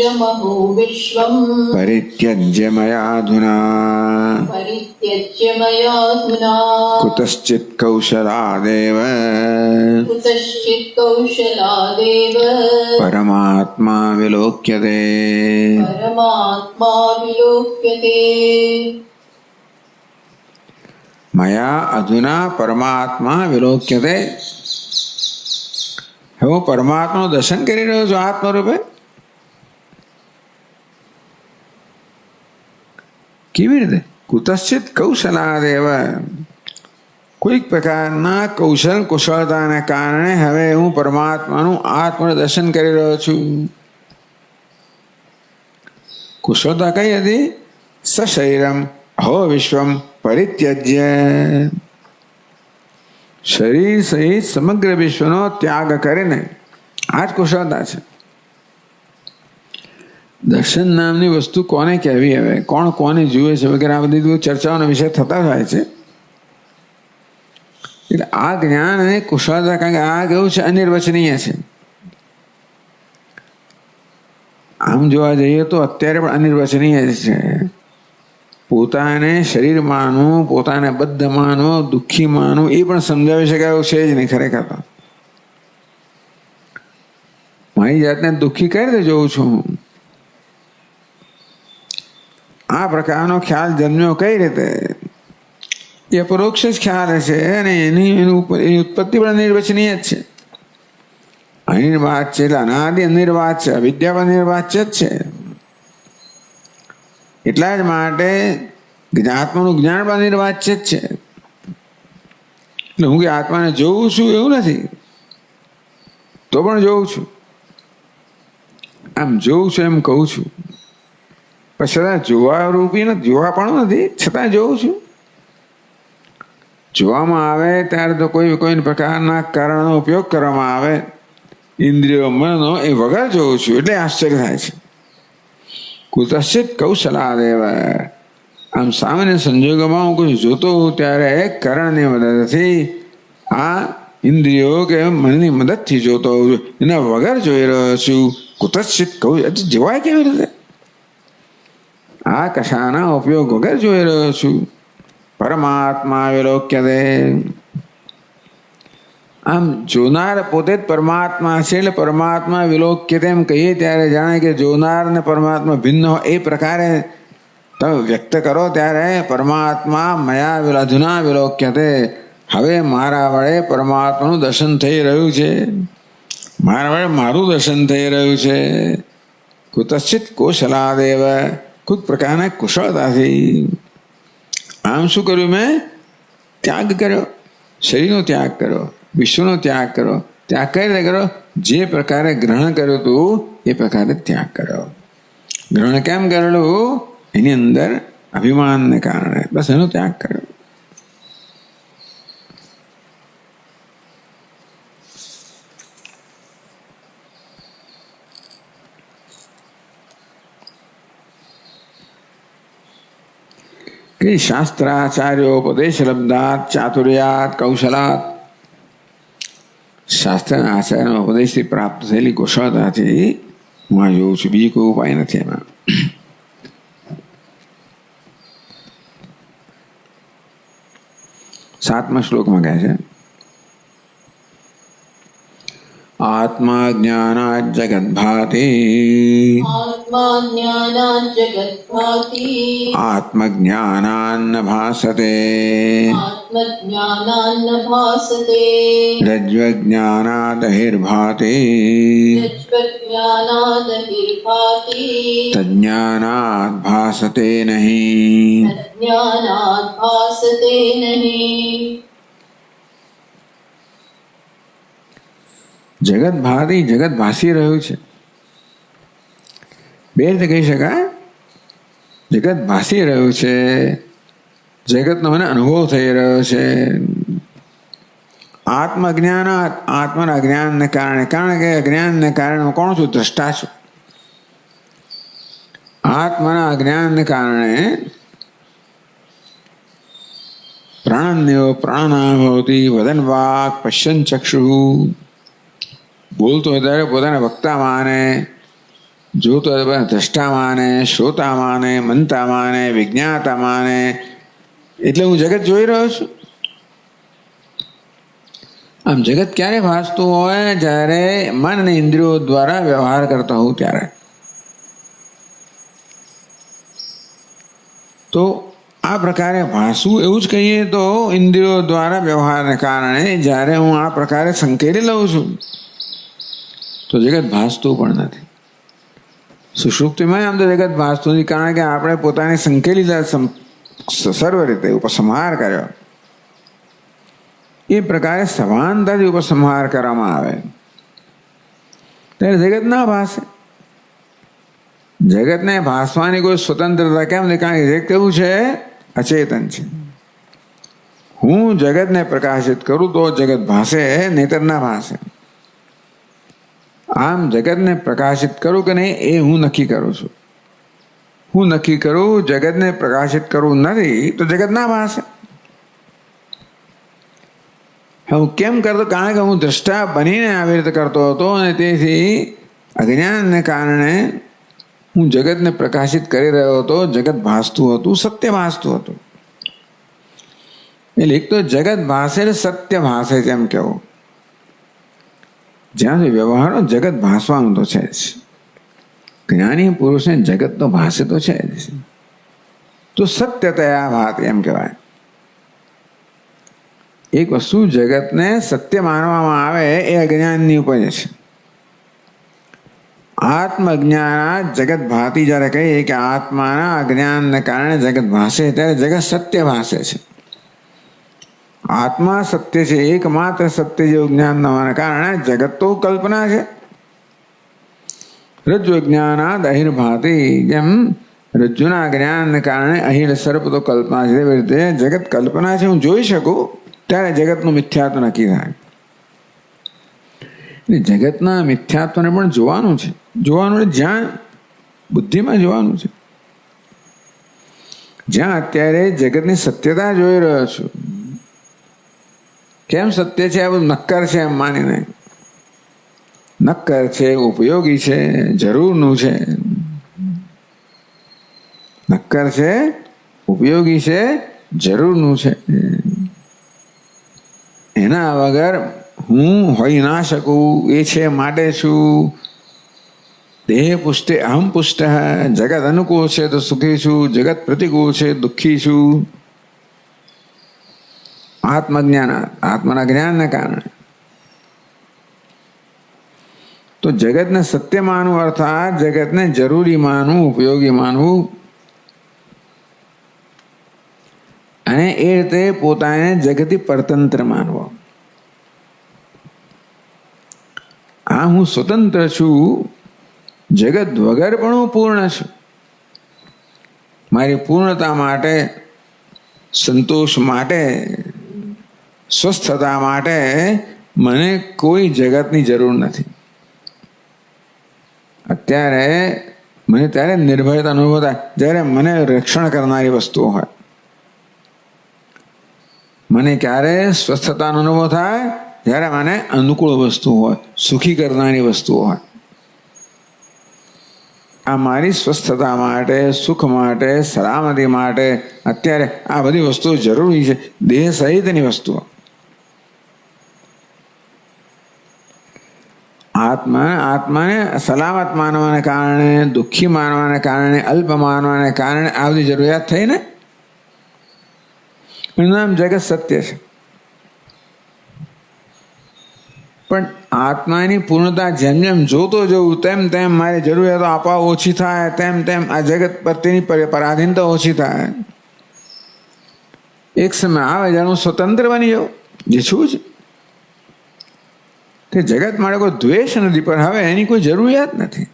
B: शरीरमहो विश्वम्
A: પરિત્યજ્ય મયાધુના
B: परित्यज्य मयाधुना
A: કુતશ્ચિત કૌશલાદેવ
B: कुतश्चित् कौशलादेव
A: પરમાત્મા વિલોક્યતે.
B: परमात्मा विलोक्यते.
A: મયા અધુના પરમાત્મા વિલોક્યતે. હું પરમાત્માનું દર્શન કરી રહ્યો છું આત્મરૂપે. કેવી રીતે? કુતશ્ચિત કૌશલાદેવ, કોઈક પ્રકારના કુશળતાને કારણે હવે હું પરમાત્માનું આત્મનું દર્શન કરી રહ્યો છું. કુશળતા કઈ હતી? સશરીરમ અહો વિશ્વમ પરિત્યજ્ય, શરીર સહિત સમગ્ર વિશ્વનો ત્યાગ કરીને. આ જ કુશળતા છે. દર્શન નામની વસ્તુ કોને કહેવી, હવે કોણ કોને જુએ છે વગેરે આ બધી ચર્ચાઓના વિષય થતા હોય છે. એટલે આ જ્ઞાન અને કુશળતા, કારણ કે આ કેવું છે, અનિર્વચનીય છે. આમ જોવા જઈએ તો અત્યારે પણ અનિર્વચનીય છે. પોતાને શરીર માનવું, પોતાને બદ્ધ માનવું, દુઃખી માનવું એ પણ સમજાવી શકાય એવું છે જ નહીં ખરેખર. તો મારી જાતને દુઃખી કઈ રીતે જોઉં છું હું, આ પ્રકારનો ખ્યાલ જન્મ્યો કઈ રીતે, એ પરોક્ષ જ ખ્યાલ છે અને એની ઉત્પત્તિ પણ અનિર્વચનીય જ છે. અનિર્વાચ છે એટલે અનાદિ અનિર્વાચ છે, અવિદ્યા પણ અનિર્વાચ જ છે. એટલા જ માટે આત્માનું જ્ઞાન પણ અનિર્વાચ્ય જ છે. એટલે હું કે આત્માને જોઉં છું એવું નથી, તો પણ જોઉં છું, આમ જોઉં છું એમ કહું છું, પણ છતાં જોવા રૂપી નથી, જોવા પણ નથી, છતાં જોઉં છું. જોવામાં આવે ત્યારે તો કોઈ પ્રકારના કારણનો ઉપયોગ કરવામાં આવે, ઇન્દ્રિયો મનનો, એ વગર જોઉં છું એટલે આશ્ચર્ય થાય છે. કુતશ્ચિત કૌશલાદેવ, આમ સામાન્ય સંજોગોમાં હું કોઈ જોતો હોઉં ત્યારે કરણની મદદથી, આ ઇન્દ્રિયો કે મનની મદદથી જોતો હોઉં છું, એના વગર જોઈ રહ્યો છું. કુતશ્ચિત કહું જોવાય કેવી રીતે, આ કશાના ઉપયોગ વગર જોઈ રહ્યો છું. પરમાત્મા વિલોક્યતે, આમ જોનાર પોતે જ પરમાત્મા છે એટલે પરમાત્મા વિલોક્યતે એમ કહીએ ત્યારે જાણે કે જોનાર ને પરમાત્મા ભિન્ન હોય એ પ્રકારે તમે વ્યક્ત કરો ત્યારે પરમાત્મા મયા અધુના વિલોક્યતે, હવે મારા વડે પરમાત્માનું દર્શન થઈ રહ્યું છે, મારા વડે મારું દર્શન થઈ રહ્યું છે. કુતશ્ચિત કૌશલાદેવ, કોઈક પ્રકારના કુશળતાથી. આમ શું કર્યું મેં? ત્યાગ કર્યો, શરીરનો ત્યાગ કર્યો, વિશ્વનો ત્યાગ કર્યો. ત્યાગ કઈ રીતે કર્યો? જે પ્રકારે ગ્રહણ કર્યું હતું એ પ્રકારે ત્યાગ કર્યો. ગ્રહણ કેમ કરેલું? એની અંદર અભિમાનને કારણે, બસ એનો ત્યાગ કર્યો. કે શાસ્ત્રાચાર્યોપદેશ લબ્ધાત ચાતુર્યાત કૌશલાત, શાસ્ત્ર આચાર્યનો ઉપદેશથી પ્રાપ્ત થયેલી કુશળતાથી હું આ જોઉં છું, બીજી કોઈ ઉપાય નથી એમાં. સાતમા શ્લોકમાં કહે છે, આત્મા જ્ઞાનાત જગદ્ભાતિ,
B: આત્મા જ્ઞાનાન જગદ્ભાતિ,
A: આત્મજ્ઞાનાન્ન ભાસતે,
B: આત્મજ્ઞાનાન ભાસતે,
A: રજ્જ્વજ્ઞાનાદહિર્ભાતિ,
B: તજ્જ્ઞાનાદહિર્ભાતિ,
A: તજ્ઞાનાદ ભાસતે નહીં.
B: તજ્ઞાનાદ ભાસતે નહીં.
A: જગત ભાતી, જગત ભાસી રહ્યું છે. બે રીતે કહી શકાય, જગત ભાસી રહ્યું છે, જગતનો મને અનુભવ થઈ રહ્યો છે. આત્મજ્ઞાન, આત્માના જ્ઞાનને કારણે, કારણ કે અજ્ઞાનને કારણે હું કોણ છું? દ્રષ્ટા છું. આત્માના અજ્ઞાનને કારણે પ્રાણન્યો પ્રાણના ભવતી, વદન વાક પશ્યન ચક્ષુ, બોલતો હોય ત્યારે પોતાના વક્તા માને, જોતો હોય પોતાના દ્રષ્ટા માને, શ્રોતા માને, મનતા માને, વિજ્ઞાતા માને. એટલે હું જગત જોઈ રહ્યો છું. આમ જગત ક્યારે ભાસતું હોય? જ્યારે મન અને ઇન્દ્રિયો દ્વારા વ્યવહાર કરતા હોઉં ત્યારે. તો આ પ્રકારે ભાસવું એવું જ કહીએ તો ઇન્દ્રિયો દ્વારા વ્યવહારને કારણે જ્યારે હું આ પ્રકારે સંકેલી લઉં છું તો જગત ભાસતું પણ નથી. સુષુપ્તિમાં આમ તો જગત ભાસતું નથી, કારણ કે આપણે પોતાની સંકેલી સર્વ રીતે ઉપસંહાર કર્યો. એ પ્રકારે સભાનતાથી ઉપસંહાર કરવામાં આવે ત્યારે જગત ના ભાસે. જગતને ભાસવાની કોઈ સ્વતંત્રતા કેમ નહીં? કારણ કે જગત કેવું છે? અચેતન છે. હું જગતને પ્રકાશિત કરું તો જગત ભાસે, નહીતર ના ભાસે. આમ જગતને પ્રકાશિત કરું કે નહીં એ હું નક્કી કરું છું. હું નક્કી કરું જગતને પ્રકાશિત કરવું નથી તો જગત ના ભાસે. હું કેમ કરતો? કારણ કે હું દ્રષ્ટા બનીને આવી રીતે કરતો હતો અને તેથી અજ્ઞાનને કારણે હું જગતને પ્રકાશિત કરી રહ્યો હતો. જગત ભાસતું હતું, સત્ય ભાસતું હતું. એટલે એક તો જગત ભાસે સત્ય ભાસે છે એમ કેવું. જ્યાં સુધી વ્યવહારો જગત ભાસવાનું તો છે જ. જ્ઞાની પુરુષને જગત તો ભાસે તો છે જ. તો સત્યતયા ભાત એમ કહેવાય. એક વસ્તુ જગતને સત્ય માનવામાં આવે એ અજ્ઞાનની ઉપજ છે. આત્મજ્ઞાન જગત ભાતી જ્યારે કહીએ કે આત્માના અજ્ઞાનને કારણે જગત ભાસે ત્યારે જગત સત્ય ભાસે છે. આત્મા સત્ય છે, એકમાત્ર સત્ય જેવું જ્ઞાન ન હોવાના કારણે જગત તો કલ્પના છે. રજ્જુ જ્ઞાનાદ અહિર્ભાતી, જેમ રજ્જુના જ્ઞાનને કારણે અહિર સર્પ તો કલ્પના છે, એવી રીતે જગત કલ્પના છે. હું જોઈ શકું ત્યારે જગતનું મિથ્યાત્વ નક્કી થાય. જગતના મિથ્યાત્વને પણ જોવાનું છે. જોવાનું એટલે જ્યાં બુદ્ધિમાં જોવાનું છે. જ્યાં અત્યારે જગતની સત્યતા જોઈ રહ્યો છું, કેમ સત્ય છે આ બધું નક્કર છે એમ માનીને. નક્કર છે, ઉપયોગી છે, જરૂરનું છે. નક્કર છે, ઉપયોગી છે, જરૂરનું છે. એના વગર હું હોઈ ના શકું. એ છે માટે છું. દેહ પુષ્ટે અહમ પુષ્ટ. જગત અનુકૂળ છે તો સુખી છું, જગત પ્રતિકૂળ છે દુઃખી છું. આત્મજ્ઞાન, આત્માના જ્ઞાનને કારણે તો જગતને સત્ય માનવું અર્થાત જગતને જરૂરી માનવું, ઉપયોગી માનવું અને એ રીતે પોતાને જગતથી પરતંત્ર માનવો. આ હું સ્વતંત્ર છું, જગત વગર પણ હું પૂર્ણ છું. મારી પૂર્ણતા માટે, સંતોષ માટે, સ્વસ્થતા માટે મને કોઈ જગતની જરૂર નથી. અત્યારે મને ત્યારે નિર્ભયતા અનુભવ થાય જ્યારે મને રક્ષણ કરનારી વસ્તુઓ હોય. મને ક્યારે સ્વસ્થતાનો અનુભવ થાય જ્યારે મને અનુકૂળ વસ્તુ હોય, સુખી કરનારી વસ્તુઓ હોય. આ મારી સ્વસ્થતા માટે, સુખ માટે, સલામતી માટે અત્યારે આ બધી વસ્તુઓ જરૂરી છે, દેહ સહિતની વસ્તુઓ. આત્માને સલામત માનવાને કારણે, દુઃખી માનવાને કારણે, અલ્પ માનવાને કારણે આ બધી જરૂરિયાત થઈ ને. એનું નામ જગત સત્ય છે. પણ આત્માની પૂર્ણતા જેમ જેમ જોતો જવું તેમ તેમ મારી જરૂરિયાતો આપવા ઓછી થાય, તેમ તેમ આ જગત પ્રત્યેની પરાધીનતા ઓછી થાય. એક સમય આવે જ્યારે હું સ્વતંત્ર બની જાઉં, જે છું જ. તે જગત માટે કોઈ દ્વેષ નથી, પણ હવે એની કોઈ જરૂરિયાત નથી.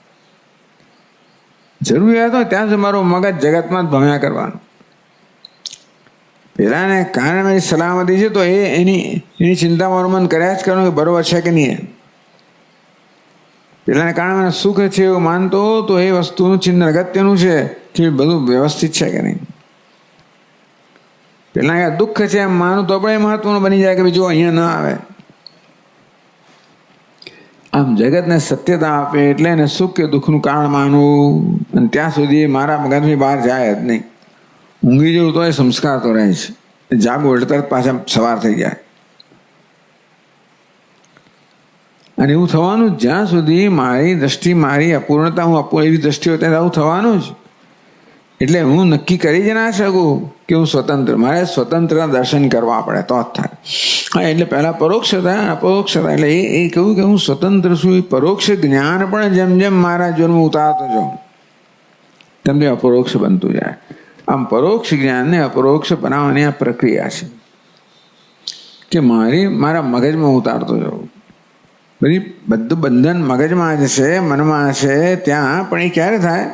A: જરૂરિયાત હોય ત્યાં સુધી મારું મગજ જગતમાં જ ભમ્યા કરવાનું. પેલાને કારણે મારી સલામતી છે તો એની ચિંતા મારું મન કર્યા જ કરવાનું કે બરોબર છે કે નહીં. પેલાને કારણે મને સુખ છે એવું માનતો તો એ વસ્તુનું ચિંતન અગત્યનું છે કે બધું વ્યવસ્થિત છે કે નહીં. પેલા દુઃખ છે એમ માનું તો પણ એ મહત્વનું બની જાય કે જો અહીંયા ના આવે. આમ જગતને સત્યતા આપે એટલે એને સુખ કે દુઃખનું કારણ માનવું, અને ત્યાં સુધી મારા મગજની બહાર જાય જ નહીં. ઊંઘી જવું તો એ સંસ્કાર તો રહે છે, જાગવું એટલે તરત પાછા સવાર થઈ જાય. અને એવું થવાનું જ્યાં સુધી મારી દ્રષ્ટિ, મારી અપૂર્ણતા, હું એવી દ્રષ્ટિ હોય ત્યાં આવું થવાનું જ. એટલે હું નક્કી કરી જ ના શકું કે હું સ્વતંત્ર. મારે સ્વતંત્રના દર્શન કરવા પડે તો જ થાય. હા, એટલે પહેલાં પરોક્ષતા, અપરોક્ષતા. એટલે એ કહ્યું કે હું સ્વતંત્ર છું. એ પરોક્ષ જ્ઞાન પણ જેમ જેમ મારા જીવનમાં ઉતારતો જાઉં તેમ તેમ અપરોક્ષ બનતું જાય. આમ પરોક્ષ જ્ઞાનને અપરોક્ષ બનાવવાની આ પ્રક્રિયા છે કે મારા મગજમાં ઉતારતો જાઉં. બધું બંધન મગજમાં જ છે, મનમાં છે ત્યાં. પણ એ ક્યારે થાય?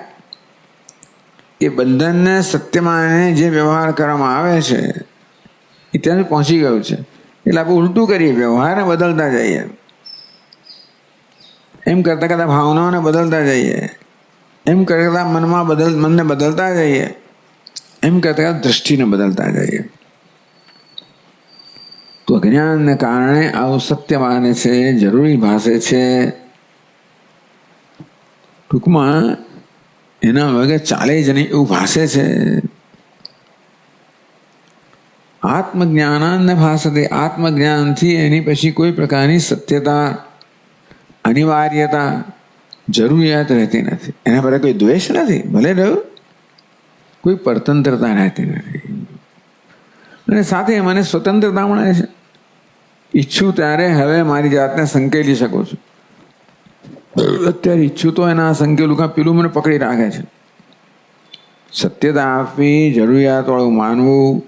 A: એ બંધનને સત્યમાં જે વ્યવહાર કરવામાં આવે છે એ ત્યાં પહોંચી ગયું છે. એટલે આપણે ઉલટું કરીએ, વ્યવહારને બદલતા જઈએ. એમ કરતાં કરતાં ભાવનાઓને બદલતા જઈએ, એમ કરતાં મનને બદલતા જઈએ, એમ કરતાં દૃષ્ટિને બદલતા જઈએ. તો અજ્ઞાનને કારણે આવું સત્ય માને છે, જરૂરી ભાષે છે. ટૂંકમાં એના વગર ચાલે જ નહીં એવું ભાષે છે. આત્મજ્ઞાનાન ભાષતે, આત્મજ્ઞાનથી એની પછી કોઈ પ્રકારની સત્યતા, અનિવાર્યતા, જરૂરિયાત રહેતી નથી. એના પર કોઈ દ્વેષ નથી, ભલે રહ્યું, કોઈ પરતંત્રતા રહેતી નથી. અને સાથે મને સ્વતંત્રતા મળે છે. ઈચ્છું ત્યારે હવે મારી જાતને સંકેલી શકું છું. અત્યારે ઈચ્છું તો એના સંકેલું કાં પેલું મને પકડી રાખે છે. સત્યતા આપવી, જરૂરિયાતવાળું માનવું,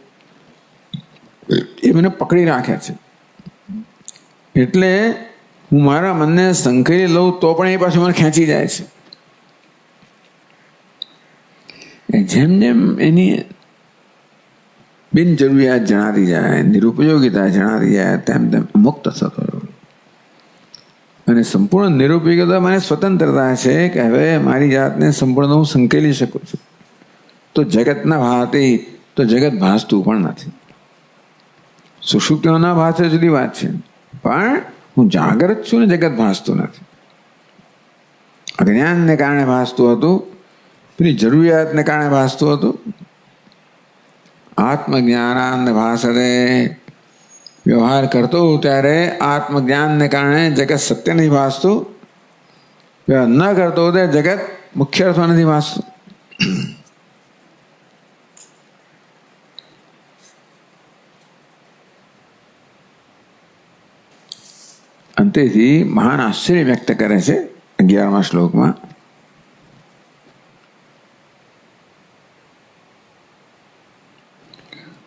A: એ મને પકડી રાખે છે. એટલે હું મારા મનને સંકેલી લઉં તો પણ એ પાછું મને ખેંચી જાય છે. જેમ જેમ એની બિનજરૂરિયાત જણાતી જાય, નિરુપયોગીતા જણાતી જાય, તેમ તેમ મુક્ત થતો રહ્યો. અને સંપૂર્ણ નિરુપયોગીતા મને સ્વતંત્રતા છે કે હવે મારી જાતને સંપૂર્ણ હું સંકેલી શકું છું. તો જગતના ભાતી તો જગત ભાસતું પણ નથી. સુષુપ્તિઓના ભાષે જુદી વાત છે, પણ હું જાગૃત છું ને જગત ભાસતું નથી. અજ્ઞાનને કારણે ભાસતું હતું, પેલી જરૂરિયાતને કારણે ભાસતું હતું. આત્મજ્ઞાનાન ભાષતે, વ્યવહાર કરતો ત્યારે આત્મજ્ઞાનને કારણે જગત સત્ય નથી ભાસતું. વ્યવહાર ન કરતો ત્યારે જગત મુખ્ય અર્થમાં નથી ભાસતું. અંતેથી મહાન આશ્ચર્ય વ્યક્ત કરે છે 11મા શ્લોકમાં.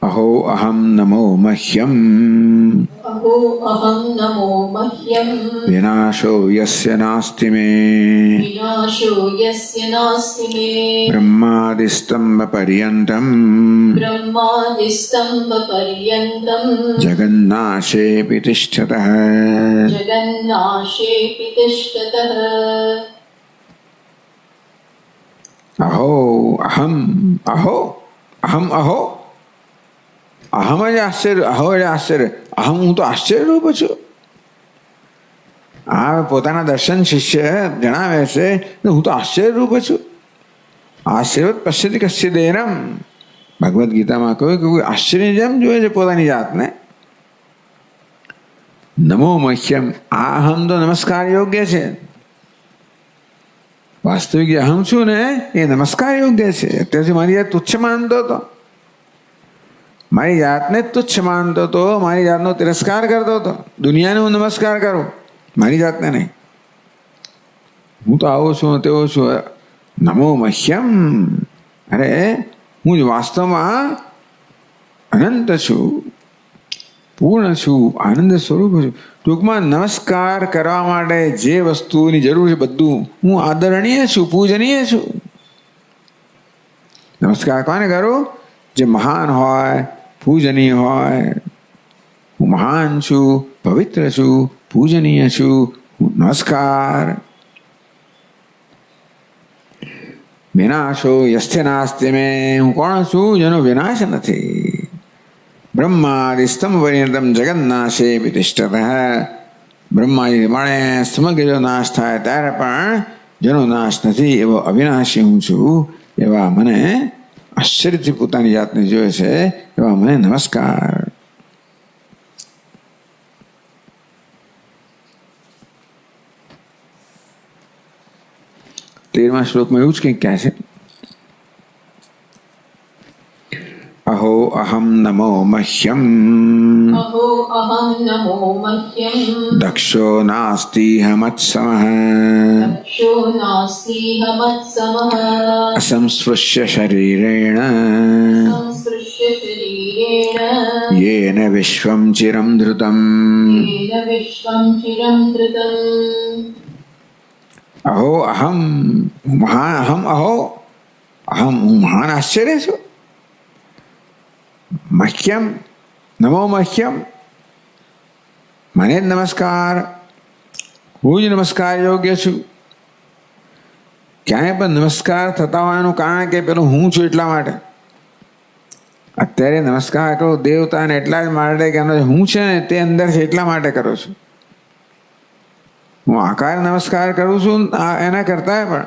A: અહો અહમ નમો મહ્યમ,
B: अहो अहं नमो मह्यं,
A: વિનાશો યસ્ય નાસ્તિ મે,
B: विनाशो यस्य नास्ति मे,
A: બ્રહ્માદિસ્તંભ પર્યંતમ
B: ब्रह्मादिस्तम्भपर्यन्तं,
A: જગન્નાશેપી તિષ્ઠતઃ.
B: जगन्नाशेऽपि तिष्ठतः.
A: અહો અહમ, અહો અહમ, અહો અહમ જ આશ્ચર્ય. અહો એટલે આશ્ચર્ય. અહમ, હું તો આશ્ચર્યરૂપ છું. આ પોતાના દર્શન શિષ્ય જણાવે છે કે હું તો આશ્ચર્યરૂપ છું. આશ્ચર્ય પશ્યતિ કશ્ચિદેનમ, ભગવદ્ ગીતામાં કહ્યું કે કોઈ આશ્ચર્ય જેમ જોવે છે પોતાની જાતને. નમો મહ્યમ, આ અહમ તો નમસ્કાર યોગ્ય છે. વાસ્તવિક અહમ છું ને એ નમસ્કાર યોગ્ય છે. અત્યારથી મારી જાત તુચ્છ માનતો હતો, મારી જાતને તુચ્છ માનતો હતો, મારી જાતનો તિરસ્કાર કરતો હતો. દુનિયાને હું નમસ્કાર કરું, મારી જાતને નહીં. હું તો આવો છું, તેવો છું. નમો મહ્યમ, અરે હું જ વાસ્તવમાં અનંત છું, પૂર્ણ છું, આનંદ સ્વરૂપ છું. ટૂંકમાં નમસ્કાર કરવા માટે જે વસ્તુની જરૂર છે બધું હું આદરણીય છું, પૂજનીય છું. નમસ્કાર કોને કરું? જે મહાન હોય, પૂજનીય હોય. હું મહાન છું, પવિત્ર છું, પૂજનીય છું. નમસ્કાર. વિનાશો યસ્ય નાસ્તિ મે, હું કોણ છું? જેનો વિનાશ નથી. બ્રહ્માદિ સ્તંભ પર્યંતમ જગન્નાશેપી તિષ્ઠતઃ. બ્રહ્માદિ મળે સમગ્ર જો નાશ થાય ત્યારે પણ જેનો નાશ નથી એવો અવિનાશી હું છું. એવા મને આશ્ચર્યથી પોતાની જાતને જોયે છે, એવા મને નમસ્કાર. તેરમા શ્લોકમાં એવું જ કંઈક કહે છે. અહો અહમ નમો મહ્યમ,
B: अहो अहं नमो मह्यं,
A: દક્ષો નાસ્તિ મત્સમઃ,
B: दक्षो नास्तीह मत्समः,
A: અસંસ્પૃશ્ય શરીરેણ
B: संस्पृश्य शरीरेण,
A: येन વિશ્વમ ચિરમ ધૃતમ.
B: येन विश्वं चिरं धृतम्.
A: અહો અહમ, મહાન અહમ, અહો અહમ, હું મહાન આશ્ચર્ય છું. મહ્યમ, નમો મહ્યમ, મને જ નમસ્કાર. હું જ નમસ્કાર યોગ્ય છું. ક્યાંય પણ નમસ્કાર થતા હોય એનું કારણ કે પેલું હું છું એટલા માટે. અત્યારે નમસ્કાર કરો દેવતાને એટલા જ માટે કે એનો હું છે ને તે અંદર છે એટલા માટે કરું છું. હું આકાર નમસ્કાર કરું છું એના કરતા પણ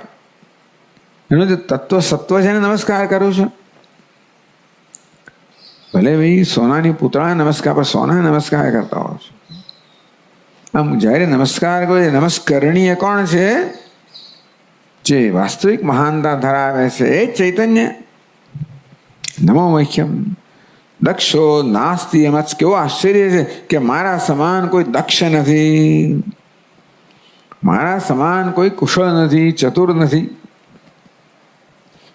A: એનું જે તત્વ સત્વ છે ને નમસ્કાર કરું છું. ભલે ભાઈ સોનાની પૂતળા નમસ્કાર પર સોના નમસ્કાર કરતા હોવ છું. આમ જ્યારે નમસ્કાર કરો નમસ્કરણીય કોણ છે? જે વાસ્તવિક મહાનતા ધરાવે છે એ ચૈતન્ય. નમો મહ્યમ દક્ષો નાસ્તિ. એમાં કેવો આશ્ચર્ય છે કે મારા સમાન કોઈ દક્ષ નથી, મારા સમાન કોઈ કુશળ નથી, ચતુર નથી.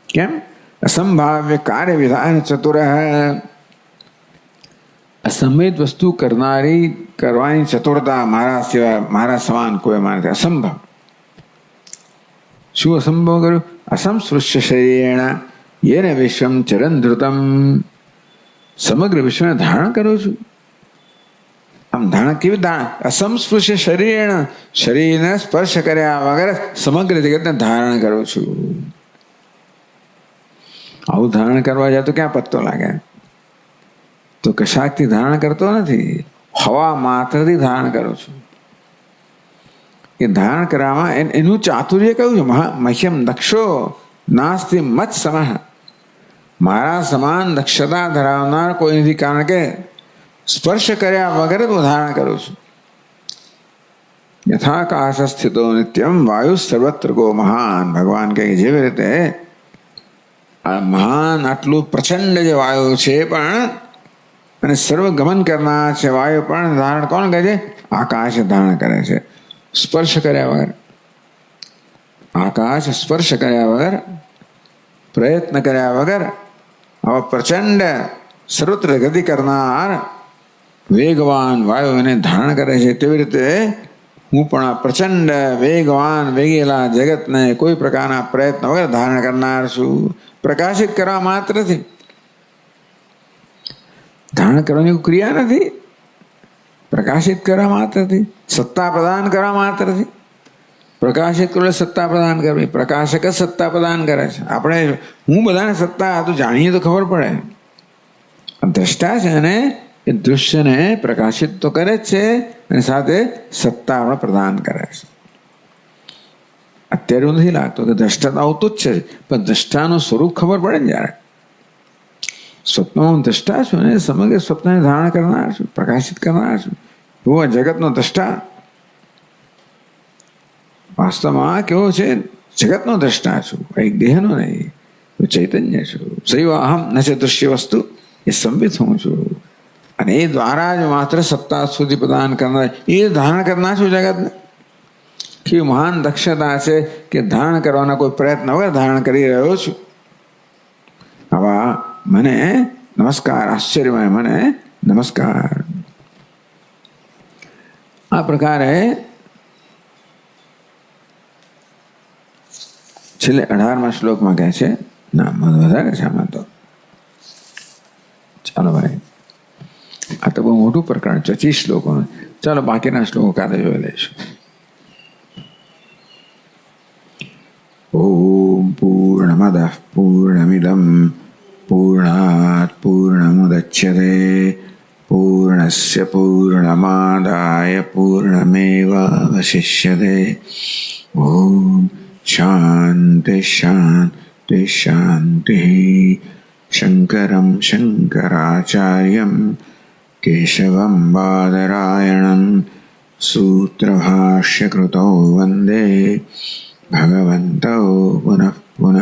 A: કેમ? અસંભાવ્ય કાર્ય વિધાન ચતુર. અસંભવિત વસ્તુ કરવાની ચતુરતા મારા સિવાય મારા સમાન કોઈ મારે અસંભવ. શું અસંભવ કર્યું? અસંસ્પૃશ્ય શરીરેણ યેન વિશ્વમ ચરન ધૃતમ. સમગ્ર વિશ્વને ધારણ કરું છું. આમ ધારણ કેવી ધારણ? અસંસ્પૃશ્ય શરીરેણ. શરીરને સ્પર્શ કર્યા વગર સમગ્ર જગતને ધારણ કરું છું. આવું ધારણ કરવા જાય તો ક્યાં પત્તો લાગે? તો કશાકથી ધારણ કરતો નથી, હવા માત્રથી ધારણ કરું છું. એ ધારણ કરવામાં એનું ચાતુર્ય કયું છે? મહ્યમ દક્ષો નાસ્તિ મત સમઃ. મારા સમાન દક્ષતા ધરાવનાર કોઈ નથી, કારણ કે સ્પર્શ કર્યા વગર હું ધારણ કરું છું. યથાકાશ સ્થિતો નિત્યમ વાયુ સર્વત્ર ગો મહાન. ભગવાન કહે જેવી રીતે આ મહાન આટલું પ્રચંડ જે વાયુ છે પણ અને સર્વ ગમન કરનાર છે વાયુ પણ ધારણ કોણ કરે છે? આકાશ ધારણ કરે છે. સ્પર્શ કર્યા વગર. આકાશ સ્પર્શ કર્યા વગર, પ્રયત્ન કર્યા વગર આવા પ્રચંડ સર્વત્ર ગતિ કરનાર વેગવાન વાયુ એને ધારણ કરે છે. તેવી રીતે હું પણ આ પ્રચંડ વેગવાન વેગેલા જગતને કોઈ પ્રકારના પ્રયત્ન વગર ધારણ કરનાર છું. પ્રકાશિત કરવા માત્રથી. ધારણ કરવાની ક્રિયા નથી, પ્રકાશિત કરવા માત્રથી, સત્તા પ્રદાન કરવા માત્રથી. પ્રકાશિત કરો સત્તા પ્રદાન કરવી. પ્રકાશક જ સત્તા પ્રદાન કરે છે. આપણે હું બધાને સત્તા તો જાણીએ તો ખબર પડે. દ્રષ્ટા છે ને એ દૃશ્યને પ્રકાશિત તો કરે જ છે અને સાથે સત્તા આપણે પ્રદાન કરે છે. અત્યારે એવું નથી લાગતું કે દ્રષ્ટા તો આવતું જ છે, પણ દ્રષ્ટાનું સ્વરૂપ ખબર પડે ને જ્યારે. સ્વપ્નમાં દ્રષ્ટા છું ને સમગ્ર સ્વપ્નને ધારણ કરનાર છું, પ્રકાશિત કરનાર છું. હું આ જગતનો દ્રષ્ટા. વાસ્તવમાં કેવો છે? જગતનો દ્રષ્ટા છું, એક દેહનો નહીં. ચૈતન્ય છું. સૈવ અહમ ન છે દૃશ્ય વસ્તુ. એ સંવિત હું છું અને એ દ્વારા જ માત્ર સત્તા સુધી પ્રદાન કરનાર, એ ધારણ કરનાર છું જગતને. કે મહાન દક્ષતા છે કે ધારણ કરવાના કોઈ પ્રયત્ન વગર ધારણ કરી રહ્યો છું. આવા મને નમસ્કાર. આશ્ચર્યમય મને નમસ્કાર. આ પ્રકારે છેલ્લે 18મા શ્લોકમાં કહે છે. ના વધારે છે આમાં તો. ચાલો ભાઈ, આ તો બહુ મોટું પ્રકરણ, 25 શ્લોકો. ચાલો બાકીના શ્લોકો કાલે જોઈ લઈશું. ઓમ પૂર્ણમદઃ પૂર્ણમિદં પૂર્ણાત પૂર્ણમુદચ્યતે પૂર્ણસ્ય પૂર્ણમાદાય પૂર્ણમેવાવશિષ્યતે. ઓમ શાંતિ શાંતિ શાંતિ. શંકરં શંકરાચાર્યં કેશવં બાદરાયણં સૂત્રભાષ્યકૃતૌ વંદે ભગવन्तौ પુનઃ પુનઃ.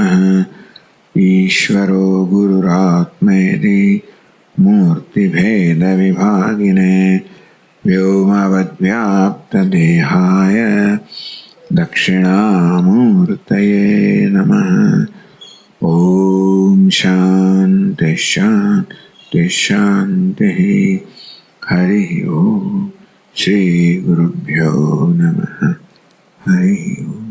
A: ઈશ્વરો ગુરુરાત્મેતિ મૂર્તિભેદવિભાગિને વ્યોમવદ્વ્યાપ્તદેહાય દક્ષિણામૂર્તયે નમઃ. ઓમ શાંતિ શાંતિ શાંતિ. હરિ ઓમ. શ્રી ગુરુભ્યો નમઃ. હરિ ઓમ.